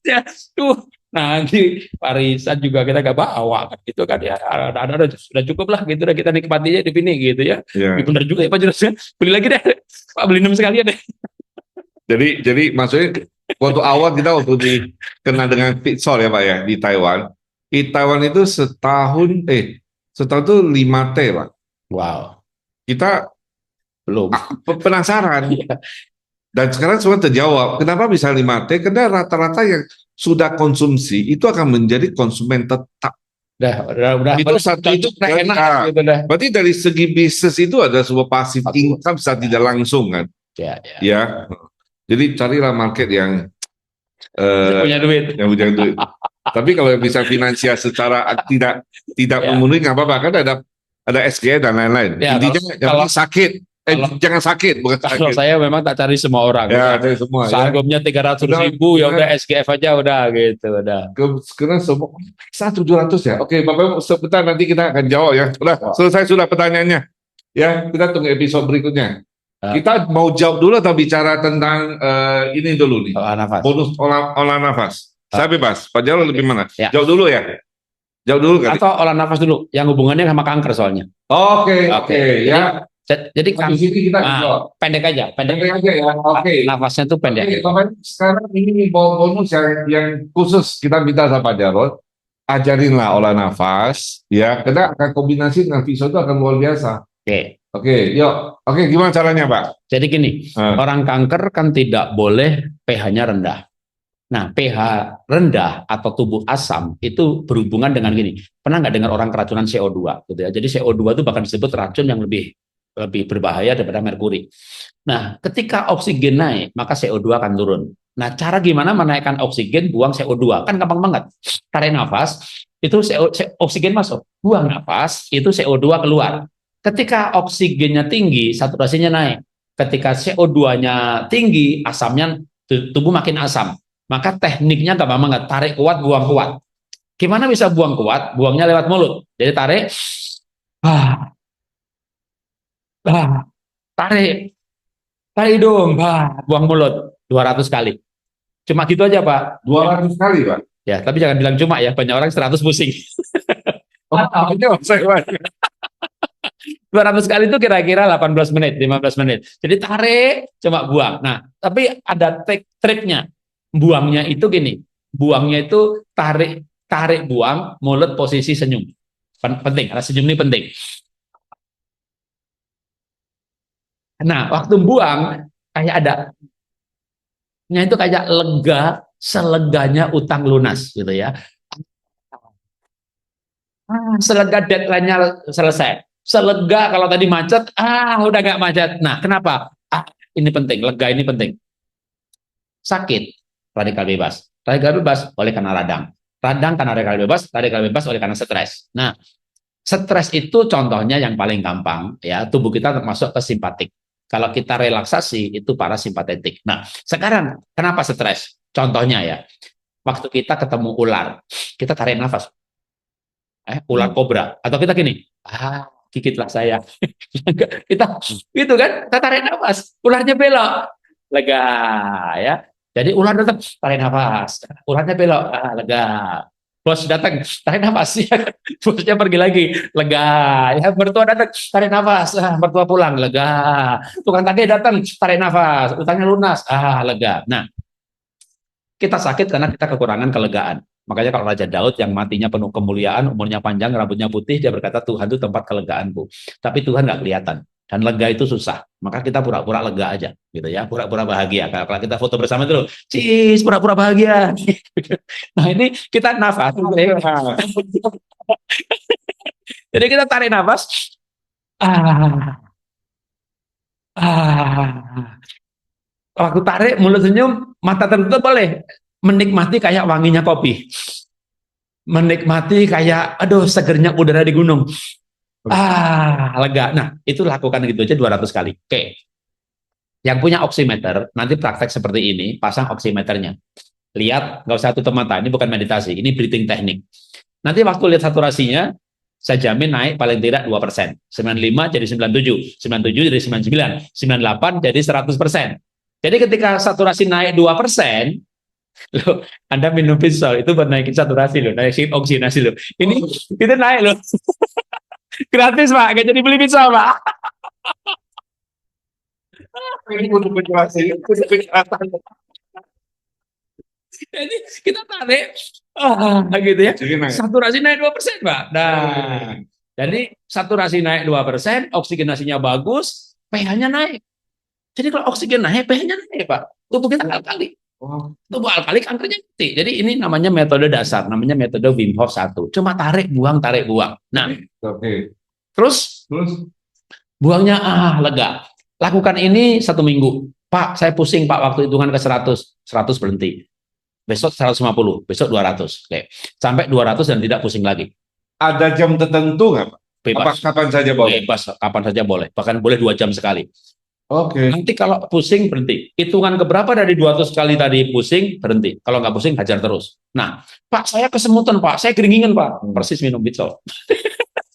Ya, tuh nanti warisan juga kita gak bawa kan gitu kan ya, ada sudah cukup lah gitu, udah kita nikmati aja di sini gitu ya.
Yeah.
Benar juga ya Pak Jurasnya, beli lagi deh Pak, beli 6 sekalian deh.
Jadi maksudnya waktu awal kita kena dengan pitsol ya Pak ya di Taiwan. Di Taiwan itu setahun tuh 5T Pak.
Wow.
Kita
belum
penasaran. Dan sekarang semua terjawab. Kenapa bisa 5T? Karena rata-rata yang sudah konsumsi itu akan menjadi konsumen tetap.
Udah
itu satu itu enak gitu dah. Berarti dari segi bisnis itu ada sebuah passive income secara tidak langsung kan. Ya. Jadi carilah market yang
punya duit.
Yang punya duit. Tapi kalau bisa finansial secara tidak memenuhi nggak apa-apa, kan ada SG dan lain-lain.
Ya,
intinya kalau sakit. Jangan sakit, bukan sakit.
Kalau saya memang tak cari semua orang.
Ya, cari semua.
Sanggupnya 300.000 ya udah SGF aja udah gitu udah.
Karena semua 700 ya. Oke, Bapak sebentar nanti kita akan jawab ya. Selesai sudah pertanyaannya. Ya, kita tunggu episode berikutnya. Kita mau jawab dulu atau bicara tentang ini dulu nih.
Nafas.
Bonus olah nafas. Saya bebas. Pak Jarod lebih mana?
Ya.
Jawab dulu ya. Jawab dulu kan.
Atau olah nafas dulu yang hubungannya sama kanker soalnya.
Oke. Ya.
Jadi
di sini kita
pendek aja
ya. Oke.
Nafasnya tuh pendek.
Sekarang ini bonus yang khusus kita minta sama Pak Jarod, ajarinlah olah nafas ya, karena akan kombinasi dengan visual itu akan luar biasa. Oke, yuk. Oke, gimana caranya Pak?
Jadi gini, orang kanker kan tidak boleh pH-nya rendah. Nah, pH rendah atau tubuh asam itu berhubungan dengan gini. Pernah nggak dengar orang keracunan CO2 gitu ya? Jadi CO2 itu bahkan disebut racun yang lebih berbahaya daripada merkuri. Nah, ketika oksigen naik, maka CO2 akan turun. Nah, cara gimana menaikkan oksigen, buang CO2? Kan gampang banget. Tarik nafas, itu oksigen masuk. Buang nafas, itu CO2 keluar. Ketika oksigennya tinggi, saturasinya naik. Ketika CO2-nya tinggi, asamnya, tubuh makin asam. Maka tekniknya gampang banget. Tarik kuat, buang kuat. Gimana bisa buang kuat? Buangnya lewat mulut. Jadi tarik, tarik dong, buang mulut 200 kali. Cuma gitu aja Pak.
200 kali Pak.
Ya, tapi jangan bilang cuma ya, banyak orang 100 pusing. 200 kali itu kira-kira 18 menit, 15 menit. Jadi tarik, cuma buang. Nah, tapi ada triknya. Buangnya itu gini. Buangnya itu tarik buang, mulut posisi senyum. Penting, karena senyum ini penting. Nah, waktu buang kayak nya itu kayak lega, seleganya utang lunas gitu ya. Selega deadline-nya selesai. Selega kalau tadi macet, udah nggak macet. Nah, kenapa? Ini penting, lega ini penting. Sakit, radikal bebas. Radikal bebas oleh karena radang. Radang karena radikal bebas oleh karena stres. Nah, stres itu contohnya yang paling gampang ya, tubuh kita termasuk ke simpatik. Kalau kita relaksasi itu parasimpatetik. Nah, sekarang kenapa stres? Contohnya ya, waktu kita ketemu ular, kita tarik nafas. Ular kobra, atau kita gini, gigitlah saya. Kita gitu kan, kita tarik nafas, ularnya belok, lega ya. Jadi ular datang, tarik nafas, ularnya belok, lega. Bos datang, tarik nafas, ya. Bosnya pergi lagi, lega. Ya, mertua datang, tarik nafas, mertua pulang, lega. Tukang tagih datang, tarik nafas, utangnya lunas, lega. Nah, kita sakit karena kita kekurangan kelegaan. Makanya kalau Raja Daud yang matinya penuh kemuliaan, umurnya panjang, rambutnya putih, dia berkata Tuhan itu tempat kelegaanku. Tapi Tuhan nggak kelihatan. Dan lega itu susah. Maka kita pura-pura lega aja, gitu ya, pura-pura bahagia. Kalau kita foto bersama itu, cis, pura-pura bahagia. Nah ini kita nafas. Jadi kita tarik nafas. Waktu tarik, mulut senyum, mata tertutup boleh. Menikmati kayak wanginya kopi. Menikmati kayak, segernya udara di gunung. Lega. Nah, itu lakukan gitu aja 200 kali. Oke. Yang punya oximeter, nanti praktek seperti ini, pasang oximeternya. Lihat, nggak usah tutup mata, ini bukan meditasi, ini breathing teknik. Nanti waktu lihat saturasinya, saya jamin naik paling tidak 2%. 95 jadi 97, 97 jadi 99, 98 jadi 100%. Jadi ketika saturasi naik 2%, loh, Anda minum pisau itu buat naikin saturasi loh, naikin oksidasi loh. Ini itu naik loh. Gratis, Pak. Nggak jadi beli pisau, Pak.
Ini untuk penjelasan, untuk penjelasan.
Jadi kita tarik, gitu ya. Saturasi naik 2%, Pak. Nah, jadi saturasi naik 2%, oksigenasinya bagus, pH-nya naik. Jadi kalau oksigen naik, pH-nya naik, Pak. Tubuh kita alkali. Tubuh alkali, kankernya mati. Jadi ini namanya metode dasar, namanya metode Wim Hof 1. Cuma tarik, buang, tarik, buang. Nah, terus buangnya lega. Lakukan ini 1 minggu. Pak, saya pusing, Pak, waktu hitungan ke 100. 100 berhenti. Besok 150, besok 200. Oke. Sampai 200 dan tidak pusing lagi.
Ada jam tertentu nggak, Pak?
Bebas.
Apa kapan saja boleh?
Bebas, kapan saja boleh. Bahkan boleh 2 jam sekali.
Oke.
Nanti kalau pusing, berhenti. Hitungan keberapa dari 200 kali tadi pusing, berhenti. Kalau nggak pusing, hajar terus. Nah, Pak, saya kesemutan, Pak. Saya keringingan, Pak. Persis minum Bitsol.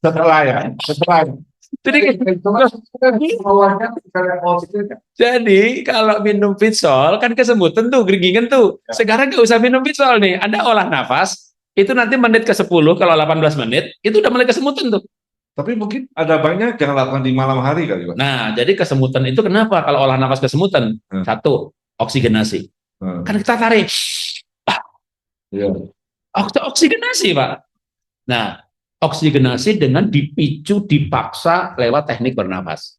Setelah ya, setelah.
Jadi kalau minum Bitsol kan kesemutan tuh, keringingan tuh. Sekarang nggak usah minum Bitsol nih. Anda olah nafas, itu nanti menit ke-10, kalau 18 menit, itu udah mulai kesemutan tuh.
Tapi mungkin ada banyak jangan lakukan di malam hari kali, Pak.
Nah, jadi kesemutan itu kenapa? Kalau olah nafas kesemutan, satu, oksigenasi. Kan kita tarik. Oksigenasi, Pak. Nah, oksigenasi dengan dipicu, dipaksa lewat teknik bernafas.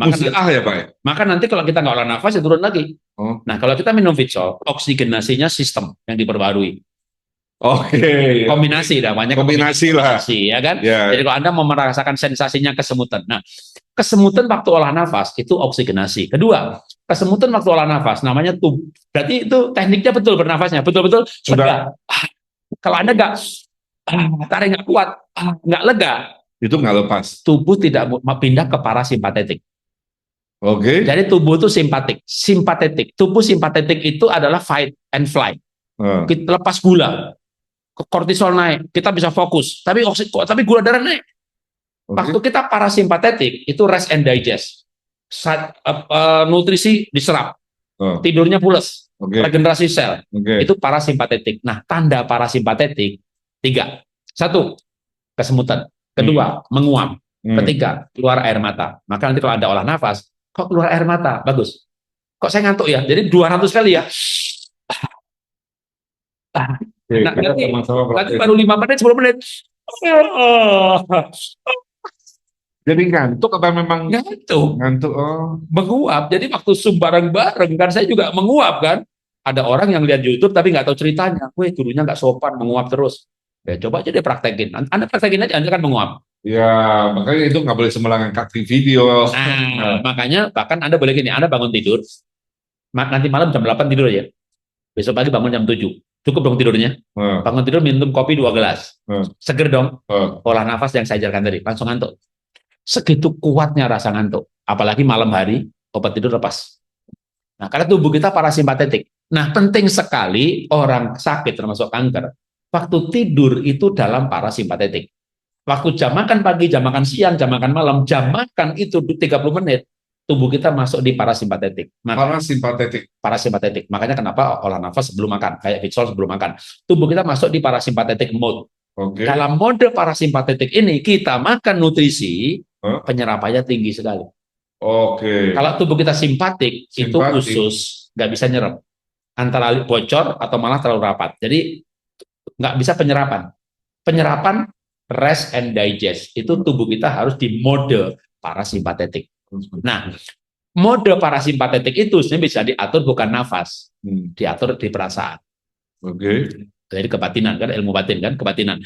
Ya, Pak.
Maka nanti kalau kita nggak olah nafas, ya turun lagi. Nah, kalau kita minum Bitsol, oksigenasinya sistem yang diperbarui.
Oke.
Kombinasi namanya.
Kombinasi lah.
Ya kan? Yeah. Jadi kalau Anda mau merasakan sensasinya kesemutan. Nah, kesemutan waktu olah nafas itu oksigenasi. Kedua, kesemutan waktu olah nafas namanya tubuh. Berarti itu tekniknya betul bernafasnya. Betul-betul lega. Kalau Anda nggak tarik nggak kuat, nggak lega,
itu nggak lepas.
Tubuh tidak pindah ke parasimpatetik.
Oke.
Jadi tubuh itu simpatetik. Tubuh simpatetik itu adalah fight and flight. Kita lepas gula, kortisol naik, kita bisa fokus. Tapi gula darah naik. Waktu kita parasimpatetik itu rest and digest. Nutrisi diserap, tidurnya pules, regenerasi sel. Itu parasimpatetik. Nah, tanda parasimpatetik 3. 1, kesemutan. Kedua, menguap. Ketiga, keluar air mata. Maka nanti kalau ada olah nafas, kok keluar air mata? Bagus. Kok saya ngantuk ya? Jadi 200 kali ya. Nah, nanti baru 5 menit, 10 menit.
Jadi ngantuk apa memang?
Ngantuk. Menguap. Jadi waktu Zoom bareng-bareng kan saya juga menguap kan. Ada orang yang lihat YouTube tapi nggak tahu ceritanya. Gurunya nggak sopan, menguap terus. Ya coba aja deh praktekin. Anda praktekin aja, Anda kan menguap.
Ya, makanya itu nggak boleh sembarangan kasih video.
Makanya bahkan Anda boleh gini, Anda bangun tidur, nanti malam jam 8 tidur ya. Besok pagi bangun jam 7. Cukup dong tidurnya. Bangun tidur minum kopi 2 gelas. Seger dong. Olah nafas yang saya ajarkan tadi, langsung ngantuk. Segitu kuatnya rasa ngantuk. Apalagi malam hari, obat tidur lepas. Nah, karena tubuh kita parasimpatetik. Nah, penting sekali orang sakit termasuk kanker, waktu tidur itu dalam parasimpatetik. Waktu jam makan pagi, jam makan siang, jam makan malam, jam makan itu 30 menit, tubuh kita masuk di parasimpatetik. Parasimpatetik. Makanya kenapa olah nafas sebelum makan, kayak Bitsol sebelum makan. Tubuh kita masuk di parasimpatetik mode. Dalam mode parasimpatetik ini, kita makan nutrisi, penyerapannya tinggi sekali. Kalau tubuh kita simpatik, itu usus, nggak bisa nyerap. Antara bocor atau malah terlalu rapat. Jadi, nggak bisa penyerapan. Penyerapan, rest and digest. Itu tubuh kita harus di mode parasimpatetik. Nah, mode parasimpatetik itu sebenarnya bisa diatur bukan nafas, diatur di perasaan. Dari kebatinan kan, ilmu batin kan, kebatinan.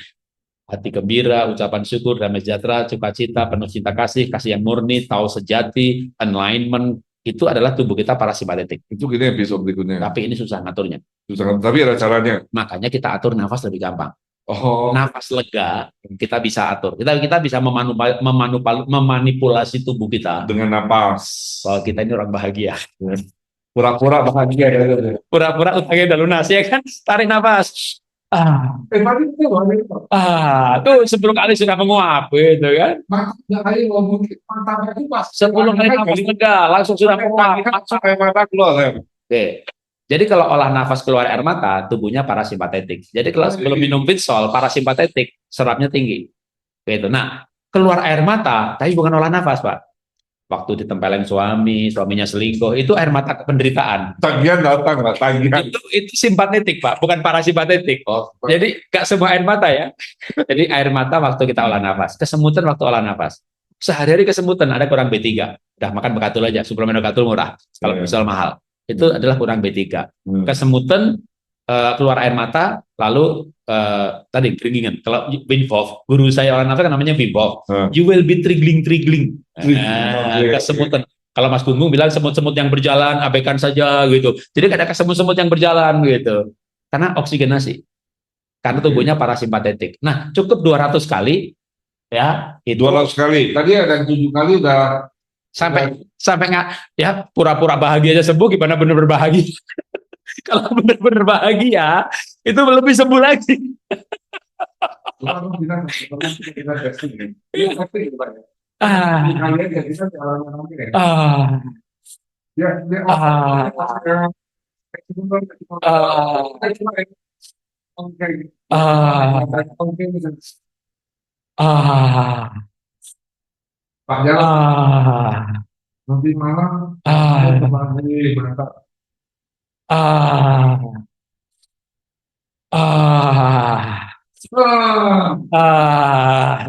Hati gembira, ucapan syukur, damai sejahtera, sukacita, penuh cinta kasih, kasih yang murni, tahu sejati, enlightenment, itu adalah tubuh kita parasimpatetik.
Itu gini episode berikutnya.
Tapi ini susah ngaturnya.
Susah, tapi ada caranya.
Makanya kita atur nafas lebih gampang.
Oh,
nafas lega, kita bisa atur. Kita bisa memanipulasi tubuh kita
dengan napas.
bahwa kita ini orang bahagia.
Pura-pura bahagia ya.
Pura-pura utangnya udah lunas ya kan? Tarik nafas.
Tadi itu
Tuh 10 kali sudah menguap gitu kan.
mata kali ngomong mata itu pas
10 kali nafas lega langsung sudah menguap.
sampai mata keluar ya.
Oke. Jadi kalau olah nafas keluar air mata, tubuhnya parasimpatetik. Jadi kalau sebelum minum Vitsol, parasimpatetik, serapnya tinggi. Gitu. Nah, keluar air mata, tapi bukan olah nafas, Pak. Waktu ditempelin suaminya selingkuh, itu air mata penderitaan.
Tagihan datang lah, tagihan.
Itu simpatetik, Pak, bukan parasimpatetik.
Oh,
Jadi gak semua air mata ya. Jadi air mata waktu kita olah nafas, kesemutan waktu olah nafas. Sehari-hari kesemutan, ada kurang B3. Udah makan Bekatul aja, suplemen Bekatul murah. Kalau Vitsol mahal. Itu adalah kurang B3. Kesemutan, keluar air mata, lalu tadi triglingan. Kalau Wim Hof, guru saya olah nafas kan namanya Wim Hof. You will be triggling. Kesemutan. Kalau Mas Gunggung bilang semut-semut yang berjalan, abaikan saja gitu. Jadi ada kesemut-semut yang berjalan gitu. Karena oksigenasi. Karena tubuhnya parasimpatetik. Nah, cukup 200 kali ya. Itu
200 kali. Tadi ada 7 kali udah
sampai nggak ya pura-pura bahagia aja sembuh, gimana bener-bener bahagia. Kalau bener-bener bahagia itu lebih sembuh lagi.
Pak Jarod, nanti malam kembali mantap.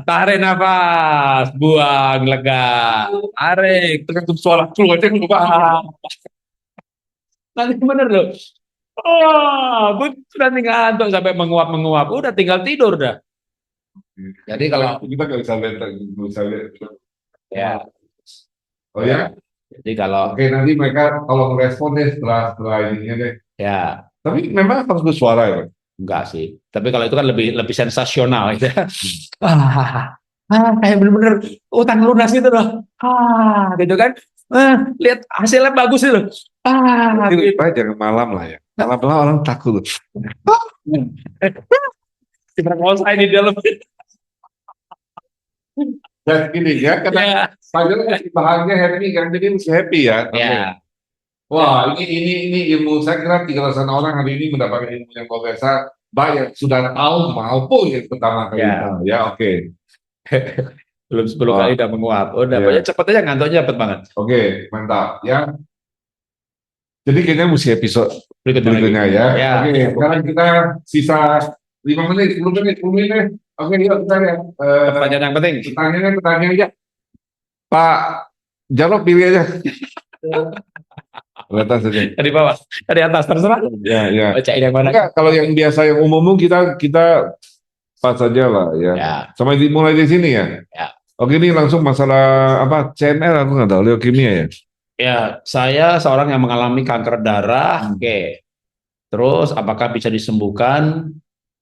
Tarik nafas, buang lega, tarik, tergantung suara keluar aja lupa. Nanti bener loh. Gue nanti ngantuk sampai menguap, udah tinggal tidur dah. Jadi kalau
kita nggak bisa lihat,
ya,
oh ya.
Jadi kalau
oke, nanti mereka kalau merespon deh setelah ininya deh.
Ya.
Tapi memang harus bersuara ya, Pak?
Enggak sih. Tapi kalau itu kan lebih sensasional gitu. Kayak bener-bener utang lunas gitu loh. Gitu kan. Lihat hasilnya bagus itu.
Gitu. Pak, jangan malam lah ya. Malam orang takut loh.
Kita ngosai di dalam.
Dan gini ya, karena Fajar masih bahagia, happy kan, jadi masih happy ya.
Ya.
Wah, ini ilmu, saya kira 300 orang hari ini mendapatkan ilmu yang luar biasa, baik sudah tahu maupun yang pertama kali tahu. Ya, oke.
Belum 10 kali udah menguap. Udah, pokoknya cepet aja, ngantuknya cepet banget.
Oke, mantap. Ya. Jadi kayaknya mesti episode berikutnya ya. Oke, sekarang kita sisa 5 menit, 10 menit, 10 menit. Oke, yuk kita ya.
Pertanyaan yang penting.
Pertanyaan aja. Pak Jarod pilih aja. Di atas aja.
Dari bawah, dari atas terserah.
Ya.
Bacain yang mana?
Enggak, kalau yang biasa yang umum kita pas saja lah ya. Sampai mulai di sini ya. Oke, ini langsung masalah apa? CML aku nggak tahu, leukemia ya.
Ya, saya seorang yang mengalami kanker darah. Oke. Terus apakah bisa disembuhkan?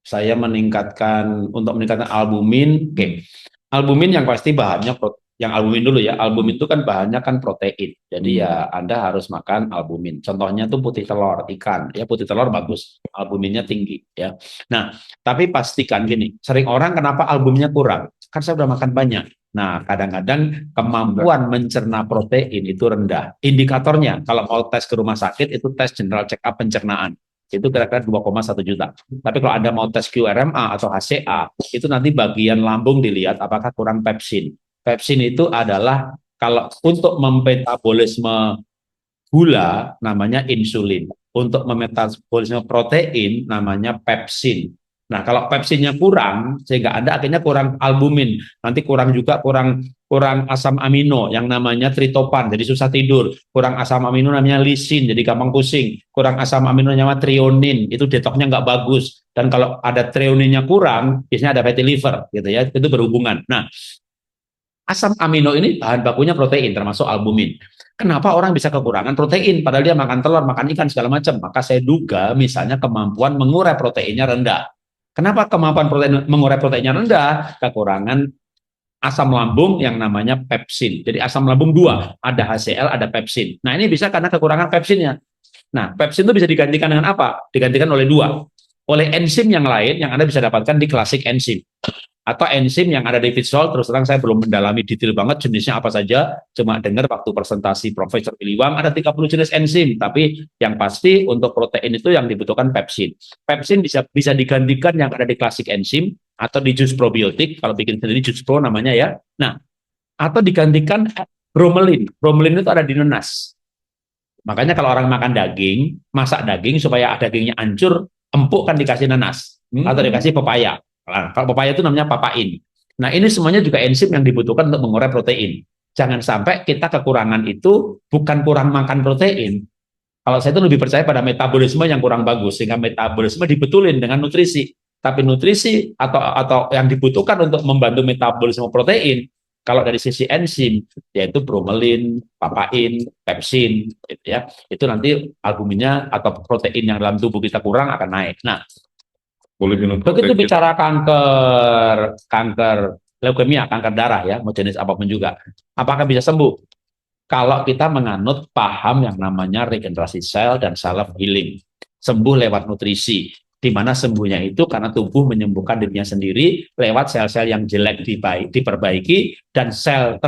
Saya untuk meningkatkan albumin. Oke. Albumin yang pasti bahannya yang albumin dulu ya. Albumin itu kan bahannya kan protein. Jadi ya Anda harus makan albumin. Contohnya tuh putih telur, ikan. Ya putih telur bagus, albuminnya tinggi ya. Nah, tapi pastikan gini, sering orang kenapa albuminnya kurang? Kan saya udah makan banyak. Nah, kadang-kadang kemampuan mencerna protein itu rendah. Indikatornya kalau mau tes ke rumah sakit itu tes general check up pencernaan. Itu kira-kira 2,1 juta. Tapi kalau Anda mau tes QRMA atau HCA, itu nanti bagian lambung dilihat apakah kurang pepsin. Pepsin itu adalah kalau untuk memetabolisme gula namanya insulin. Untuk memetabolisme protein namanya pepsin. Nah, kalau pepsinnya kurang, sehingga Anda akhirnya kurang albumin, nanti kurang asam amino yang namanya tritopan, jadi susah tidur. Kurang asam amino namanya lisin, jadi gampang pusing. Kurang asam amino namanya trionin, itu detoknya nggak bagus. Dan kalau ada trioninnya kurang, biasanya ada fatty liver, gitu ya, itu berhubungan. Nah, asam amino ini bahan bakunya protein, termasuk albumin. Kenapa orang bisa kekurangan protein, padahal dia makan telur, makan ikan, segala macam? Maka saya duga misalnya kemampuan mengurai proteinnya rendah. Kenapa kemampuan protein mengurai proteinnya rendah? Kekurangan asam lambung yang namanya pepsin. Jadi asam lambung dua, ada HCl, ada pepsin. Nah ini bisa karena kekurangan pepsinnya. Nah pepsin itu bisa digantikan dengan apa? Digantikan oleh dua, oleh enzim yang lain yang Anda bisa dapatkan di klasik enzim. Atau enzim yang ada di Fitsol, terus terang saya belum mendalami detail banget jenisnya apa saja, cuma dengar waktu presentasi Profesor Iliwang ada 30 jenis enzim, tapi yang pasti untuk protein itu yang dibutuhkan pepsin. Pepsin bisa digantikan yang ada di klasik enzim, atau di jus probiotik, kalau bikin sendiri jus pro namanya ya. Nah, atau digantikan bromelin. Bromelin itu ada di nenas. Makanya kalau orang makan daging, masak daging supaya dagingnya hancur, empuk kan dikasih nanas atau dikasih pepaya. Nah, kalau pepaya itu namanya papain. Nah, ini semuanya juga enzim yang dibutuhkan untuk mengurai protein. Jangan sampai kita kekurangan itu bukan kurang makan protein. Kalau saya itu lebih percaya pada metabolisme yang kurang bagus, sehingga metabolisme dibetulin dengan nutrisi. Tapi nutrisi atau yang dibutuhkan untuk membantu metabolisme protein, kalau dari sisi enzim, yaitu bromelin, papain, pepsin, gitu ya, itu nanti albuminnya atau protein yang dalam tubuh kita kurang akan naik. Nah,
boleh minum
begitu bicara kanker leukemia, kanker darah ya, mau jenis apapun juga, apakah bisa sembuh? Kalau kita menganut paham yang namanya regenerasi sel dan self healing, sembuh lewat nutrisi, di mana sembuhnya itu karena tubuh menyembuhkan dirinya sendiri lewat sel-sel yang jelek diperbaiki, dan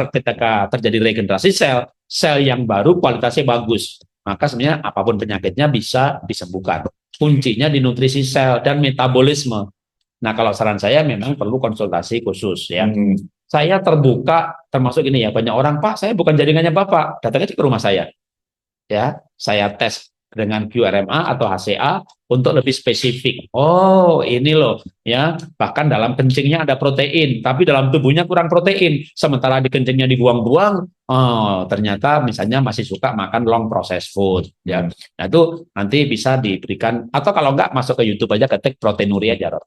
ketika terjadi regenerasi sel yang baru kualitasnya bagus, maka sebenarnya apapun penyakitnya bisa disembuhkan. Kuncinya di nutrisi sel dan metabolisme. Nah, kalau saran saya memang perlu konsultasi khusus ya. Saya terbuka, termasuk ini ya, banyak orang, Pak, saya bukan jaringannya Bapak, datang aja ke rumah saya. Ya, saya tes dengan QRMA atau HCA untuk lebih spesifik. Oh, ini loh, ya. Bahkan dalam kencingnya ada protein, tapi dalam tubuhnya kurang protein. Sementara di kencingnya dibuang-buang, oh, ternyata misalnya masih suka makan long processed food, ya. Nah, itu nanti bisa diberikan, atau kalau enggak masuk ke YouTube aja, ketik proteinuria Jarot.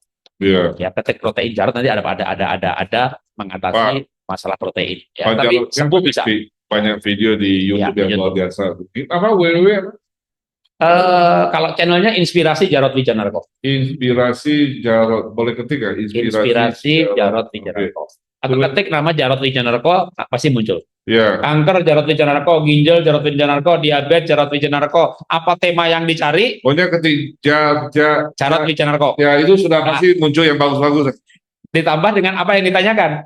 Ya, ketik protein Jarot, nanti ada mengatasi masalah protein. Ya, tapi sembuh bisa.
Banyak video di YouTube yang luar biasa. Apa
kalau channelnya Inspirasi Jarot Wijanarko.
Inspirasi Jarot, boleh ketik ya?
Inspirasi Jarot Wijanarko. Atau ketik nama Jarot Wijanarko, pasti muncul.
Yeah.
Kanker Jarot Wijanarko, ginjal Jarot Wijanarko, diabetes Jarot Wijanarko. Apa tema yang dicari?
Pokoknya ketik
Jarot Wijanarko.
Ya, itu sudah pasti muncul yang bagus-bagus.
Ditambah dengan apa yang ditanyakan.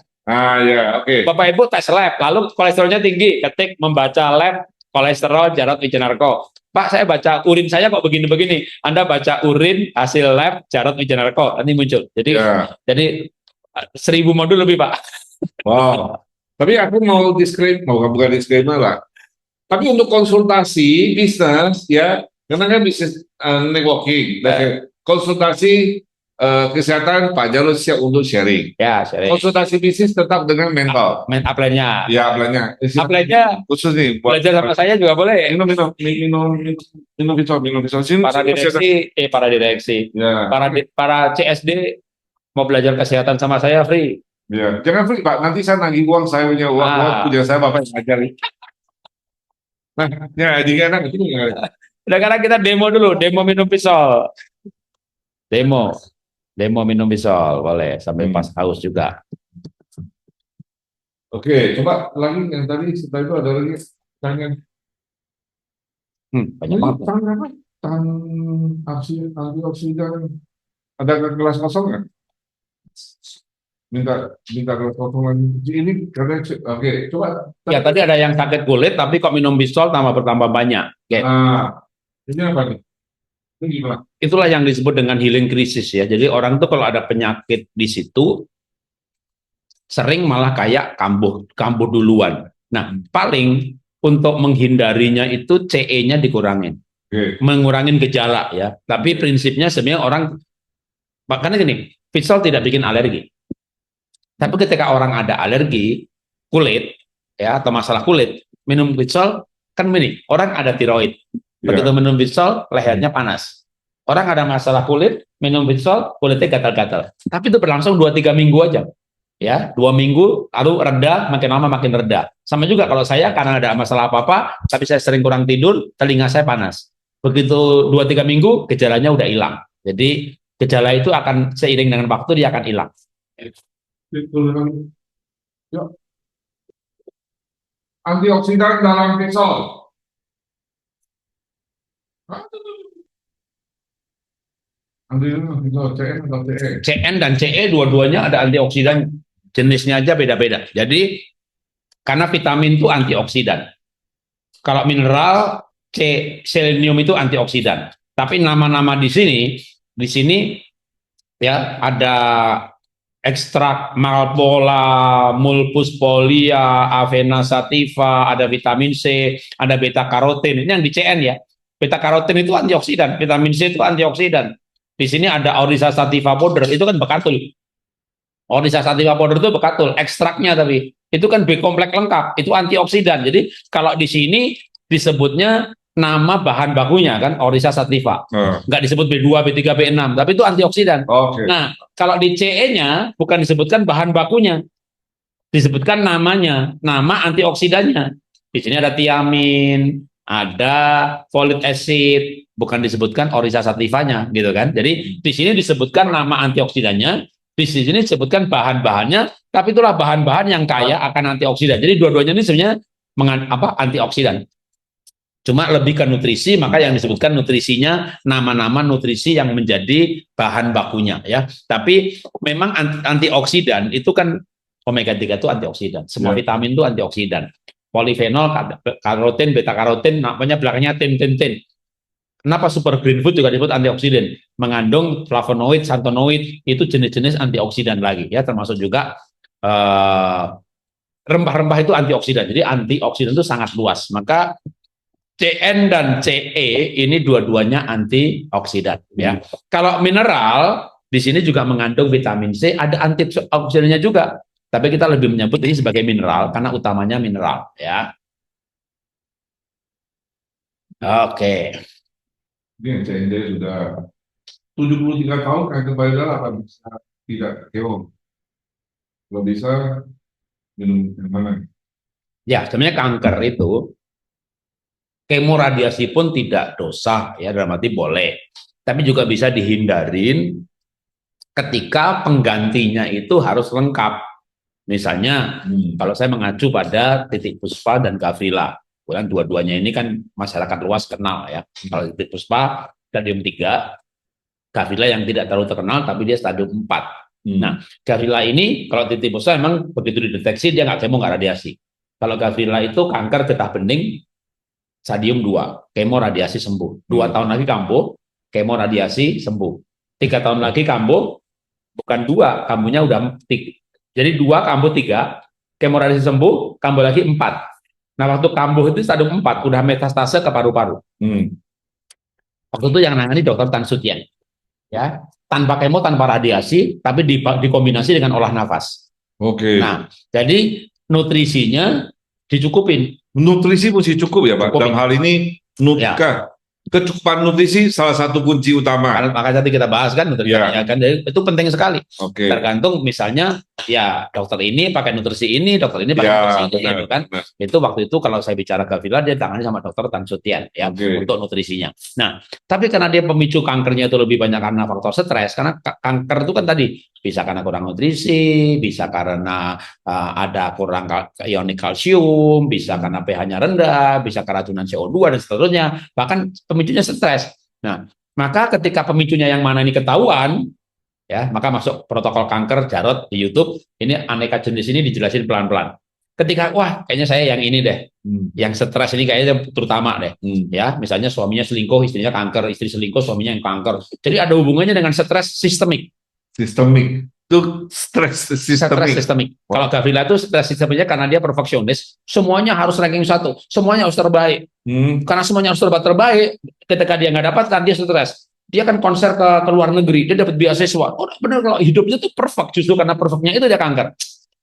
Ya, oke.
Bapak Ibu tes lab, lalu kolesterolnya tinggi, ketik membaca lab kolesterol Jarot Wijanarko. Pak, saya baca urin saya kok begini-begini. Anda baca urin hasil lab Jarot Wijanarko, nanti muncul. Jadi 1000 modul lebih, Pak.
Wow. Tapi aku mau bukan disclaimer lah. Tapi untuk konsultasi bisnis ya, karena kan bisnis networking, konsultasi kesehatan Pak Jarot siap untuk sharing.
Ya, sharing.
Konsultasi bisnis tetap dengan mental.
Upline-nya.
Ya, upline-nya.
Upline-nya
khusus nih.
Belajar sama saya juga boleh.
Minum Vitsol.
Para direksi.
Ya.
Para CSD mau belajar kesehatan sama saya free.
Ya, jangan free Pak. Nanti saya nagih uang, saya punya uang punya saya Bapak yang ngajar. Nah, ya enak itu.
Sekarang kita demo dulu, demo minum Vitsol. Demo minum Vitsol, boleh sampai pas haus juga.
Oke, coba lagi yang tadi setelah itu ada lagi tanya.
Banyak banget.
Tahan apa? Tahan antioksidan. Ada gelas kosong nggak? Minta gelas kosong lagi. Ini karena oke, coba.
Ya tadi ada yang sakit kulit, tapi kok minum Vitsol bertambah banyak. Okay.
Ini apa nih? Ini gimana?
Itulah yang disebut dengan healing crisis ya. Jadi orang tuh kalau ada penyakit di situ sering malah kayak kambuh duluan. Nah, paling untuk menghindarinya itu CE-nya dikurangin. Mengurangin gejala ya. Tapi prinsipnya sebenarnya orang, makanya gini, Vitsol tidak bikin alergi. Tapi ketika orang ada alergi kulit ya atau masalah kulit, minum Vitsol kan ini, orang ada tiroid. Begitu minum Vitsol, lehernya panas. Orang ada masalah kulit, minum Vitsol, kulitnya gatal-gatal. Tapi itu berlangsung 2-3 minggu aja. Ya, 2 minggu, lalu reda, makin lama makin reda. Sama juga kalau saya, karena ada masalah apa-apa, tapi saya sering kurang tidur, telinga saya panas. Begitu 2-3 minggu, gejalanya udah hilang. Jadi, Gejala itu akan seiring dengan waktu dia akan hilang.
Antioksidan dalam pisau.
CN dan CE dua-duanya ada antioksidan, jenisnya aja beda-beda. Jadi karena vitamin itu antioksidan. Kalau mineral selenium itu antioksidan. Tapi nama-nama di sini ya ada ekstrak malpola, mulpus polia, avena sativa, ada vitamin C, ada beta karotin. Ini yang di CN ya. Beta karotin itu antioksidan, vitamin C itu antioksidan. Di sini ada Oryza sativa powder, itu kan bekatul. Oryza sativa powder itu bekatul, ekstraknya tapi itu kan B kompleks lengkap, itu antioksidan. Jadi kalau di sini disebutnya nama bahan bakunya kan Oryza sativa. Nggak disebut B2, B3, B6, tapi itu antioksidan.
Okay.
Nah, kalau di CE-nya bukan disebutkan bahan bakunya. Disebutkan namanya, nama antioksidannya. Di sini ada tiamin, ada folic acid, bukan disebutkan Oryza sativanya gitu kan. Jadi di sini disebutkan nama antioksidannya, di sini disebutkan bahan-bahannya, tapi itulah bahan-bahan yang kaya akan antioksidan. Jadi dua-duanya ini sebenarnya antioksidan. Cuma lebih ke nutrisi, maka yang disebutkan nutrisinya nama-nama nutrisi yang menjadi bahan bakunya ya. Tapi memang antioksidan itu kan omega 3 itu antioksidan. Semua vitamin itu antioksidan. Polifenol, karotin, beta karotin, namanya belakangnya tin. Kenapa super green food juga disebut antioksidan? Mengandung flavonoid, xanthonoid, itu jenis-jenis antioksidan lagi ya, termasuk juga rempah-rempah itu antioksidan. Jadi antioksidan itu sangat luas. Maka CN dan CE ini dua-duanya antioksidan ya. Kalau mineral di sini juga mengandung vitamin C, ada antioksidannya juga. Tapi kita lebih menyebut ini sebagai mineral karena utamanya mineral ya. Oke.
Ini CND sudah 73 tahun kanker payudara apa bisa tidak keong? Kalau bisa minum yang mana?
Ya, sebenarnya kanker itu kemoradiasi pun tidak dosa ya, dalam arti boleh. Tapi juga bisa dihindarin ketika penggantinya itu harus lengkap. Misalnya kalau saya mengacu pada titik puspa dan gavrila, kemudian dua-duanya ini kan masyarakat luas kenal ya. Kalau titik puspa stadium 3, gavrila yang tidak terlalu terkenal tapi dia stadium 4. Nah, gavrila ini kalau titik puspa memang begitu dideteksi dia nggak kemo, nggak radiasi. Kalau gavrila itu kanker getah bening stadium 2, kemo radiasi sembuh. 2 tahun lagi kambuh, kemo radiasi sembuh. 3 tahun lagi kambuh, bukan 2, kambuhnya udah 3. Jadi 2 kambuh 3, kemo radiasi sembuh, kambuh lagi 4. Nah, waktu kambuh itu stadium 4, udah metastase ke paru-paru. Waktu itu yang nangani Dr. Tan Sutian. Ya, tanpa kemo, tanpa radiasi, tapi dikombinasi dengan olah nafas.
Oke.
Nah, jadi nutrisinya dicukupin.
Nutrisi mesti cukup ya Pak. Dalam hal ini kecukupan nutrisi salah satu kunci utama.
Maka tadi kita bahas kan nutrisinya kan, jadi itu penting sekali. Tergantung misalnya ya dokter ini pakai nutrisi ini, dokter ini pakai nutrisi ini, gitu kan. Itu waktu itu kalau saya bicara gavrila dia tangani sama Dokter Tan Sutian ya untuk nutrisinya. Nah, tapi karena dia pemicu kankernya itu lebih banyak karena faktor stres, karena kanker itu kan tadi bisa karena kurang nutrisi, bisa karena ada kurang ionik kalsium, bisa karena pH-nya rendah, bisa keracunan CO2 dan seterusnya, bahkan pemicunya stres. Nah, maka ketika pemicunya yang mana ini ketahuan, ya, maka masuk protokol kanker Jarot di YouTube. Ini aneka jenis ini dijelasin pelan-pelan. Ketika wah, kayaknya saya yang ini deh, yang stres ini kayaknya terutama deh, ya, misalnya suaminya selingkuh, istrinya kanker, istri selingkuh, suaminya yang kanker. Jadi ada hubungannya dengan stres sistemik.
Sistemik itu stres sistemik.
Kalau gavrila itu stres sistemiknya karena dia perfeksionis, semuanya harus ranking 1, semuanya harus terbaik. Karena semuanya harus terbaik, ketika dia nggak dapat kan dia stres. Dia kan konser ke luar negeri, dia dapat beasiswa. Oh benar, kalau hidupnya itu perfect, justru karena perfectnya itu dia kanker.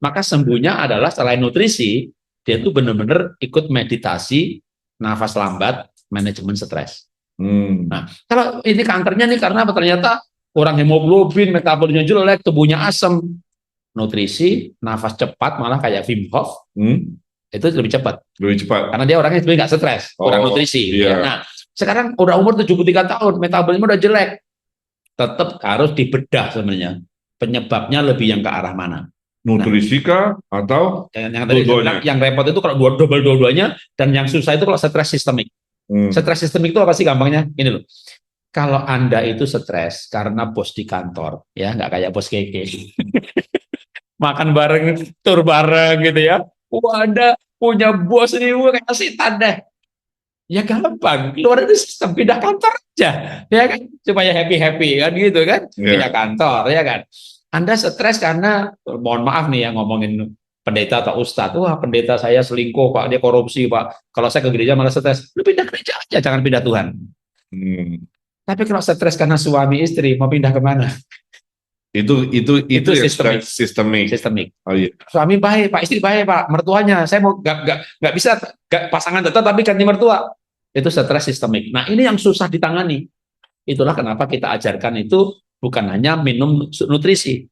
Maka sembuhnya adalah selain nutrisi, dia tuh benar-benar ikut meditasi, nafas lambat, manajemen stres. Nah, kalau ini kankernya nih karena apa? Ternyata kurang hemoglobin, metabolisme jelek, tubuhnya asam, nutrisi, nafas cepat, malah kayak Wim Hof, itu lebih cepat. Karena dia orangnya sebenarnya nggak stres, kurang nutrisi.
Iya.
Nah, sekarang udah umur 73 tahun, metabolisme udah jelek. tetap harus dibedah sebenarnya. Penyebabnya lebih yang ke arah mana.
Nutrisi kah atau
Yang tadi saya bilang, yang repot itu kalau dua-duanya, dan yang susah itu kalau stres sistemik. Stres sistemik itu apa sih gampangnya? Ini loh. Kalau Anda itu stres karena bos di kantor, ya nggak kayak bos keke. Makan bareng, tur bareng gitu ya. Wah, Anda punya bos ini, wah, kayak setan deh. Ya gampang, keluar dari sistem, pindah kantor aja, ya kan, supaya happy kan gitu kan, pindah kantor ya kan. Anda stres karena, mohon maaf nih ya ngomongin pendeta atau ustadz, wah pendeta saya selingkuh pak, dia korupsi pak, kalau saya ke gereja malah stres, lu pindah gereja aja, jangan pindah Tuhan. Tapi kalau stres karena suami istri, mau pindah kemana? Itu sistemik. Oh, iya. Suami baik, pak, istri baik, pak, mertuanya saya mau nggak bisa gak, pasangan tetap tapi ganti mertua. Itu stres sistemik. Nah, ini yang susah ditangani. Itulah kenapa kita ajarkan itu bukan hanya minum nutrisi.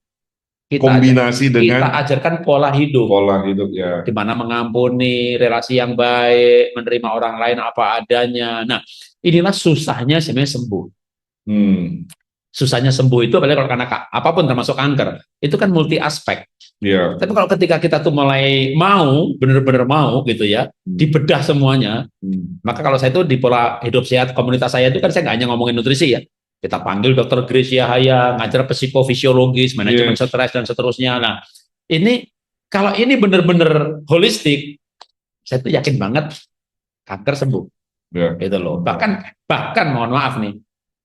Kita ajarkan pola hidup.
Pola hidup ya.
Di mana mengampuni, relasi yang baik, menerima orang lain apa adanya. Nah, inilah susahnya sebenarnya sembuh. Susahnya sembuh itu apalagi kalau karena apapun termasuk kanker, itu kan multi aspek.
Yeah.
Tapi kalau ketika kita tuh mulai mau, benar-benar mau gitu ya, dibedah semuanya, maka kalau saya itu di pola hidup sehat komunitas saya itu kan saya nggak hanya ngomongin nutrisi ya, kita panggil dokter Grace Yahaya, ngajar psikofisiologis, manajemen stres dan seterusnya. Nah, ini kalau ini benar-benar holistik, saya tuh yakin banget kanker sembuh. Gitu loh. Bahkan mohon maaf nih,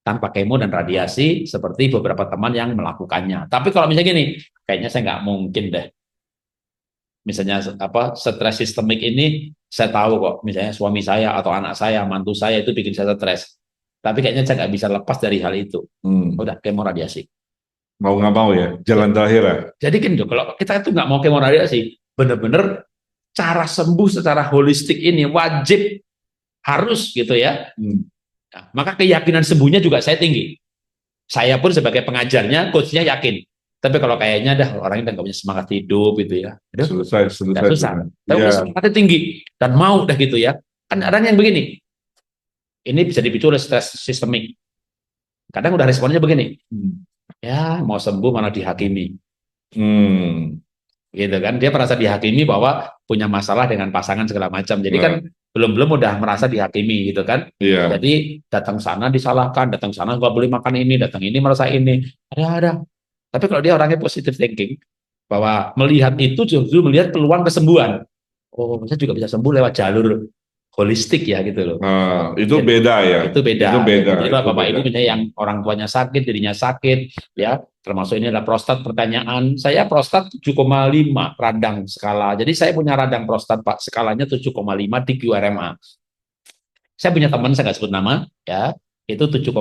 tanpa kemo dan radiasi seperti beberapa teman yang melakukannya. Tapi kalau misalnya gini, kayaknya saya nggak mungkin deh. Misalnya apa stres sistemik ini saya tahu kok, misalnya suami saya atau anak saya, mantu saya itu bikin saya stres. Tapi kayaknya saya nggak bisa lepas dari hal itu. Udah kemo radiasi.
Mau nggak mau ya, jalan terakhir ya.
Jadi kan kalau kita itu nggak mau kemo radiasi, bener-bener cara sembuh secara holistik ini wajib harus gitu ya. Nah, maka keyakinan sembuhnya juga saya tinggi. Saya pun sebagai pengajarnya, coachnya yakin. Tapi kalau kayaknya dah orangnya nggak punya semangat hidup gitu ya. Aduh,
selesai.
Susah. Tapi semangatnya tinggi dan mau dah gitu ya. Kan ada yang begini. Ini bisa dipicu oleh stres sistemik. Kadang udah responnya begini. Ya mau sembuh malah dihakimi. Gitu kan. Dia merasa dihakimi bahwa punya masalah dengan pasangan segala macam. Jadi kan belum udah merasa dihakimi gitu kan. Jadi datang sana disalahkan, datang sana nggak boleh makan ini, datang ini merasa ini. Ada. Tapi kalau dia orangnya positive thinking, bahwa melihat itu justru melihat peluang kesembuhan. Oh, saya juga bisa sembuh lewat jalur holistik ya gitu loh.
Itu beda ya.
Itu beda. Jadi Bapak Ibu misalnya yang orang tuanya sakit, dirinya sakit, ya termasuk ini adalah prostat. Pertanyaan saya prostat 7,5 radang skala. Jadi saya punya radang prostat Pak, skalanya 7,5 di QRMA. Saya punya teman, saya nggak sebut nama, ya itu 7,1.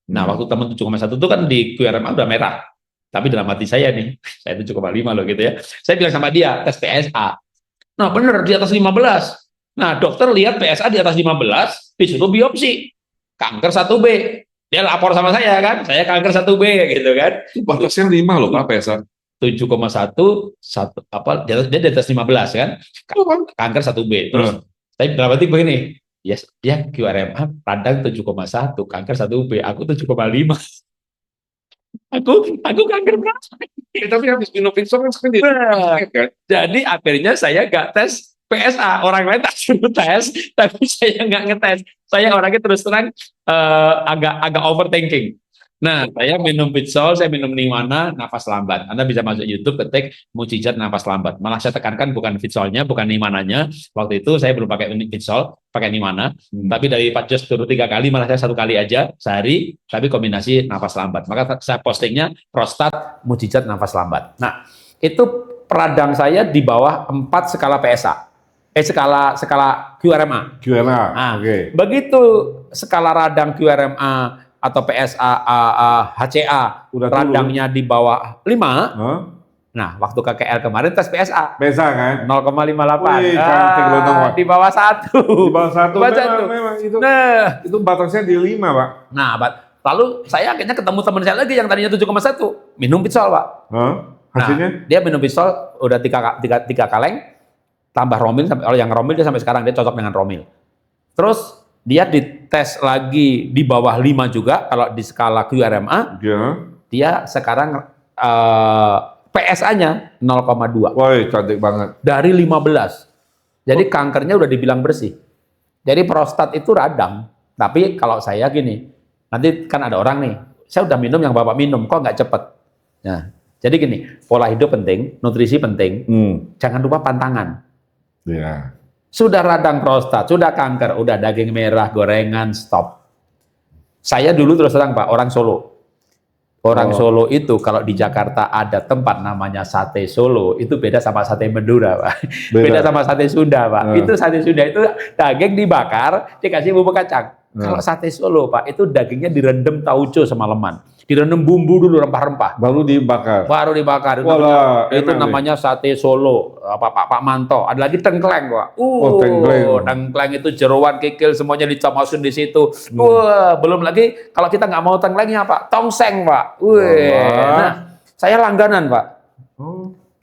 Nah waktu teman 7,1 itu kan di QRMA udah merah. Tapi dalam hati saya nih, saya 7,5 loh gitu ya. Saya bilang sama dia, tes PSA. Nah bener, di atas 15. Nah dokter lihat PSA di atas 15, disuruh biopsi. Kanker 1B. Dia lapor sama saya kan, saya kanker 1B gitu kan.
Batasnya 5 loh Pak PSA.
7,1, dia di atas 15 kan. Kanker 1B. Terus, saya dalam hati begini, yes, dia QRMA radang 7,1, kanker 1B, aku 7,5. Aku kanker berapa?
Tapi habis minum Vinsol kan sekarang
jadi akhirnya saya nggak tes PSA, orang lain tak suruh tes, tapi saya nggak ngetes. Saya orangnya terus terang agak overthinking. Nah, saya minum Vitsol, saya minum Nimana, nafas lambat. Anda bisa masuk YouTube, ketik mujizat nafas lambat. Malah saya tekankan bukan Vitsolnya, bukan Nimananya. Waktu itu saya belum pakai Vitsol, pakai Nimana. Tapi dari 4 juz turun 3 kali, malah saya 1 kali aja sehari, tapi kombinasi nafas lambat. Maka saya postingnya prostat mujizat nafas lambat. Nah, itu radang saya di bawah 4 skala PSA. Skala QRMA. Nah, begitu skala radang QRMA atau PSA, HCA, radangnya di bawah 5. Nah, waktu KKL kemarin tes PSA
kan?
0,58. Di bawah 1.
Di bawah 1. Memang itu. Nah, itu batasnya di 5, Pak.
Nah, lalu saya akhirnya ketemu teman saya lagi yang tadinya 7,1, minum Vitsol, Pak.
Hasilnya?
Nah, dia minum Vitsol udah 3 kaleng, tambah Romil, kalau yang Romil dia sampai sekarang dia cocok dengan Romil. Terus dia dites lagi di bawah 5 juga, kalau di skala QRMA, dia sekarang PSA-nya 0,2.
Wah, cantik banget.
Dari 15. Jadi kankernya udah dibilang bersih. Jadi prostat itu radang. Tapi kalau saya gini, nanti kan ada orang nih, saya udah minum yang Bapak minum, kok nggak cepet? Nah, jadi gini, pola hidup penting, nutrisi penting, jangan lupa pantangan.
Ya.
Sudah radang prostat, sudah kanker, udah daging merah, gorengan, stop. Saya dulu terus terang Pak, orang Solo. Orang Solo itu kalau di Jakarta ada tempat namanya sate Solo, itu beda sama sate Madura, Pak. Beda sama sate Sunda, Pak. Itu sate Sunda itu daging dibakar, dikasih bumbu kacang. Kalau sate Solo, Pak, itu dagingnya direndam tauco semalaman. Direndam bumbu dulu, rempah-rempah.
Baru dibakar.
Baru dibakar. Itu namanya sate Solo. Pak Manto. Ada lagi tengkleng, Pak. Tengkleng itu jeroan, kikil, semuanya dicamasin di situ. Wah, belum lagi kalau kita nggak mau tengklengnya, Pak, tongseng, Pak. Nah, saya langganan, Pak.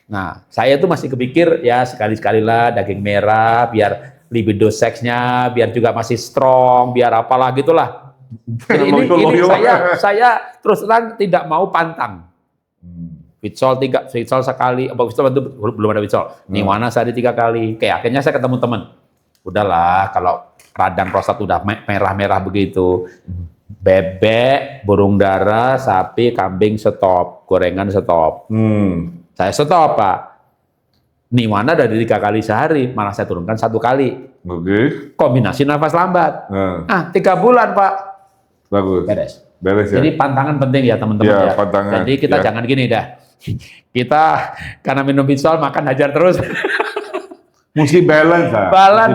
Nah, saya itu masih kepikir ya sekali-sekali lah daging merah biar libido seksnya biar juga masih strong, biar apalah gitulah. Jadi ini saya terus terang tidak mau pantang. Vitsol sekali, Vitsol itu belum ada Vitsol. Niwana sehari 3 kali. Kayak akhirnya saya ketemu teman. Udahlah, kalau radang prostat udah merah-merah begitu. Bebek, burung dara, sapi, kambing stop, gorengan stop. Saya stop, Pak. Niwana dari 3 kali sehari, malah saya turunkan 1 kali. Kombinasi nafas lambat. 3 bulan, Pak.
Bagus. Beres ya.
Jadi pantangan penting ya teman-teman ya. Jadi kita jangan gini dah. Kita karena minum Vitsol makan hajar terus.
Mesti balance lah.
Balance.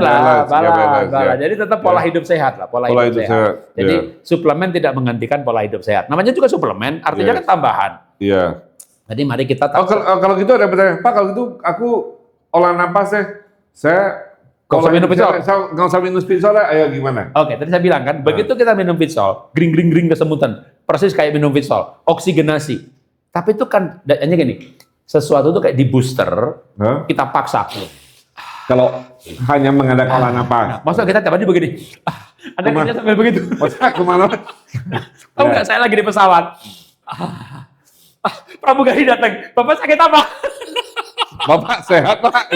Jadi tetap pola hidup sehat lah. Pola hidup sehat. Jadi suplemen tidak menggantikan pola hidup sehat. Namanya juga suplemen, artinya kan tambahan.
Iya.
Jadi mari kita
kalau gitu ada pertanyaan, Pak, kalau gitu aku olah napas ya. Saya
nggak usah minum Vitsol.
Nggak usah minum Vitsol, ayo gimana?
Oke, tadi saya bilang kan, begitu kita minum Vitsol, gring kesemutan, persis kayak minum Vitsol, oksigenasi. Tapi itu kan, hanya gini, sesuatu itu kayak di booster, kita paksa.
Kalau hanya mengandalkan olah napas.
Maksudnya kita tiap hari begini, ada kerja sambil begitu.
Maksudnya kemana?
Tahu nggak, saya lagi di pesawat. Pramugari datang, Bapak sakit apa?
Bapak sehat, Pak.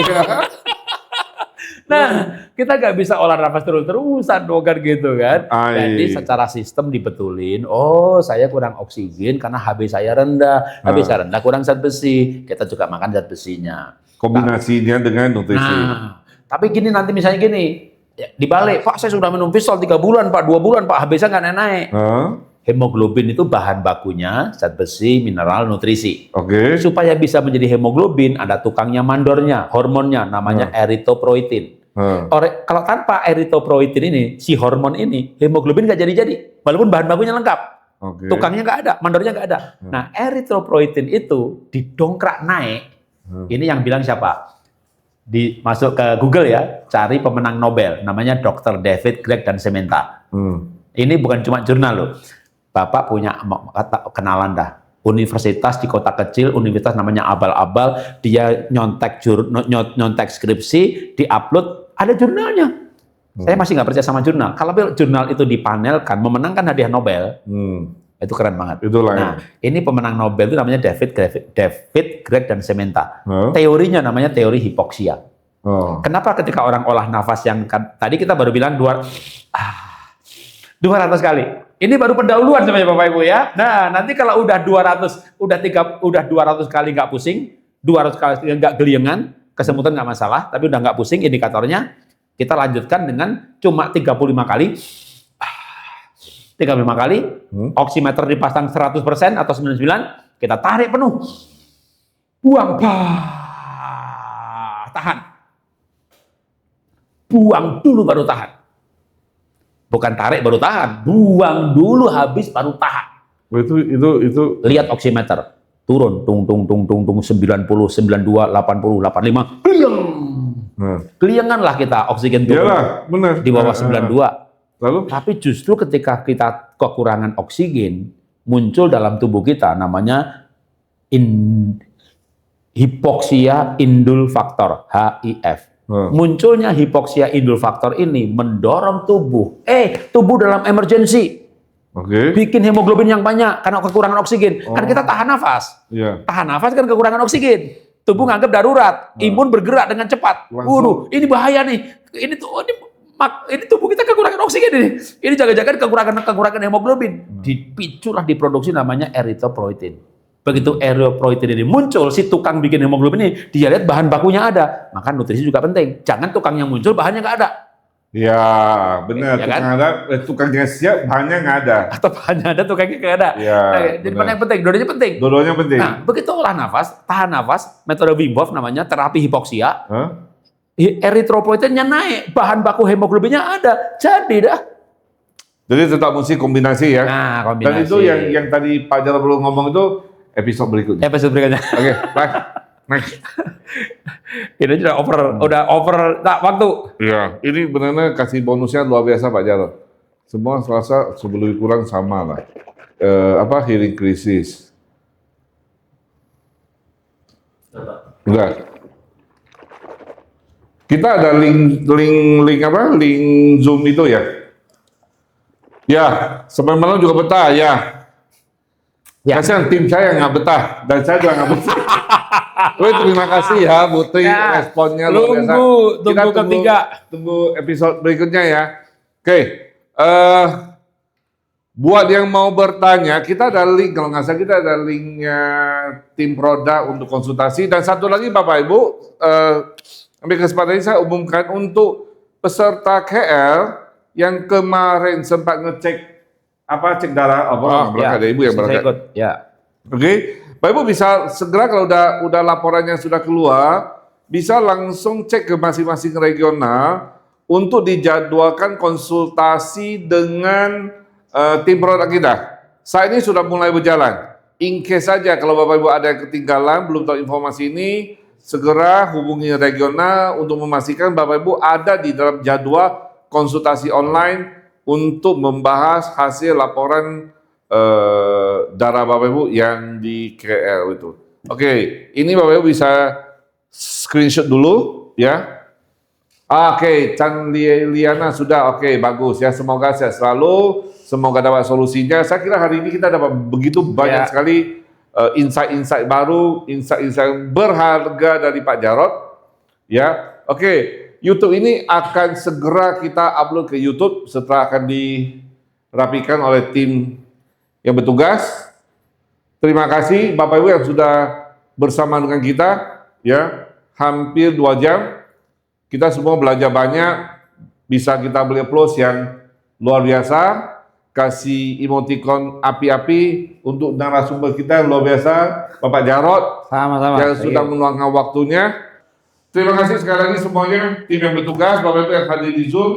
Nah, kita nggak bisa olah nafas terus-terusan dogan gitu kan. Jadi secara sistem dibetulin, oh saya kurang oksigen karena HB saya rendah. HB saya rendah kurang zat besi. Kita juga makan zat besinya.
Kombinasinya dengan nutrisi.
Nah, tapi gini nanti misalnya gini, ya, dibalik, Pak saya sudah minum Vitsol 3 bulan, Pak 2 bulan, Pak HB saya nggak naik. Hemoglobin itu bahan bakunya zat besi, mineral, nutrisi. Supaya bisa menjadi hemoglobin, ada tukangnya mandornya, hormonnya, namanya eritropoietin. Kalau tanpa eritropoietin ini, si hormon ini, hemoglobin nggak jadi-jadi, walaupun bahan bakunya lengkap. Tukangnya nggak ada, mandornya nggak ada. Nah, eritropoietin itu didongkrak naik. Ini yang bilang siapa? Masuk ke Google ya, cari pemenang Nobel, namanya Dr. David Gregg dan Sementa. Ini bukan cuma jurnal loh. Bapak punya kenalan dah. Universitas di kota kecil, universitas namanya abal-abal, dia nyontek skripsi, diupload, ada jurnalnya. Saya masih nggak percaya sama jurnal. Kalau jurnal itu dipanelkan, memenangkan hadiah Nobel, itu keren banget. Nah, ini pemenang Nobel itu namanya David Gregg dan Sementa. Teorinya namanya teori hipoksia. Kenapa ketika orang olah nafas yang tadi kita baru bilang 200 kali. Ini baru pendahuluan sebenarnya Bapak Ibu ya. Nah, nanti kalau udah 200 kali nggak pusing, 200 kali nggak geliengan, kesemutan nggak masalah, tapi udah nggak pusing indikatornya, kita lanjutkan dengan cuma 35 kali. 35 kali, oximeter dipasang 100% atau 99, kita tarik penuh. Buang, tahan. Buang dulu baru tahan. Bukan tarik baru tahan, buang dulu habis baru tahan.
Itu.
Lihat oximeter, turun, tung, 90, 92, 80, 85, kliang. Kliangan lah kita, oksigen turun.
Iyalah, benar.
Di bawah 92.
Lalu?
Tapi justru ketika kita kekurangan oksigen, muncul dalam tubuh kita namanya hipoksia indul faktor, HIF. Munculnya hipoksia indulfaktor ini mendorong tubuh dalam emergency. Bikin hemoglobin yang banyak karena kekurangan oksigen. Kan kita tahan nafas. Tahan nafas kan kekurangan oksigen. Tubuh nganggap darurat, imun bergerak dengan cepat. Waduh, ini bahaya nih. Ini tubuh kita kekurangan oksigen ini. Ini jaga-jaga kekurangan hemoglobin. Dipiculah diproduksi namanya eritropoietin. Begitu eritropoietin ini muncul, si tukang bikin hemoglobin ini, dia lihat bahan bakunya ada. Maka nutrisi juga penting. Jangan tukang yang muncul, bahannya nggak ada.
Ya, benar.
Ya kan?
Tukangnya siap, bahannya nggak ada.
Atau bahannya ada, tukangnya nggak ada.
Ya,
jadi mana yang penting? Dua-duanya penting.
Dua-duanya penting.
Nah, begitu olah nafas, tahan nafas, metode Wim Hof namanya terapi hipoksia. Eritropoietinnya naik, bahan baku hemoglobinnya ada. Jadi dah.
Jadi tetap mesti kombinasi ya.
Nah, kombinasi.
Dan itu yang tadi Pak Jarod belum ngomong itu episode berikutnya. Oke, next.
Ini udah over waktu.
Iya, ini benar-benar kasih bonusnya luar biasa Pak Jarod. Semua selasa sebelum kurang sama lah. Hearing krisis. Enggak. Kita ada link Zoom itu ya. Ya, sampai malam juga betah ya. Kasihan tim saya nggak betah dan saya juga nggak betah. Terima kasih ya Putri responnya luar biasa.
Tunggu ketiga.
Tunggu episode berikutnya ya. Oke. Buat yang mau bertanya, kita ada link, kalau nggak salah kita ada linknya tim produk untuk konsultasi. Dan satu lagi Bapak Ibu, ambil kesempatan ini saya umumkan untuk peserta KL yang kemarin sempat ngecek cek darah berangkat ada Ibu yang berangkat.
Ya.
Oke. Bapak Ibu bisa segera kalau udah laporannya sudah keluar, bisa langsung cek ke masing-masing regional untuk dijadwalkan konsultasi dengan tim produk kita. Saat ini sudah mulai berjalan. In case saja kalau Bapak Ibu ada yang ketinggalan, belum tahu informasi ini, segera hubungi regional untuk memastikan Bapak Ibu ada di dalam jadwal konsultasi online untuk membahas hasil laporan darah Bapak Ibu yang di KL itu. Oke, ini Bapak Ibu bisa screenshot dulu ya. Oke, Chan Liana sudah oke, bagus ya. Semoga sehat selalu, semoga dapat solusinya. Saya kira hari ini kita dapat begitu banyak sekali insight-insight baru, insight-insight berharga dari Pak Jarod. Ya, oke. YouTube ini akan segera kita upload ke YouTube setelah akan dirapikan oleh tim yang bertugas. Terima kasih Bapak Ibu yang sudah bersama dengan kita ya, hampir 2 jam. Kita semua belajar banyak, bisa kita beli plus yang luar biasa, kasih emoticon api-api untuk narasumber kita yang luar biasa, Bapak Jarod.
Sama-sama.
Yang sudah meluangkan waktunya. Terima kasih sekali lagi semuanya, tim yang bertugas, Bapak Ibu yang hadir di Zoom,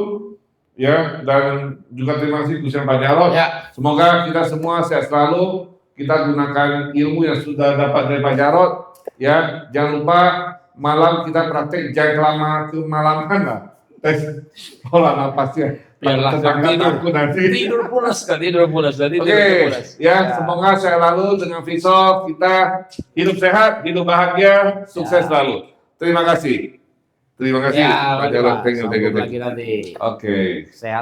ya, dan juga terima kasih Gus Pak Jarod. Ya. Semoga kita semua sehat selalu, kita gunakan ilmu yang sudah dapat dari Pak Jarod, ya. Jangan lupa malam kita praktek jangan kemalaman lah, tes pola napasnya. Tidur pulas. Oke, ya, semoga sehat selalu dengan Visop, kita hidup sehat, hidup bahagia, sukses selalu. Terima kasih. Pak Jarod. Thank you.
Oke.
Oke.
Sehat.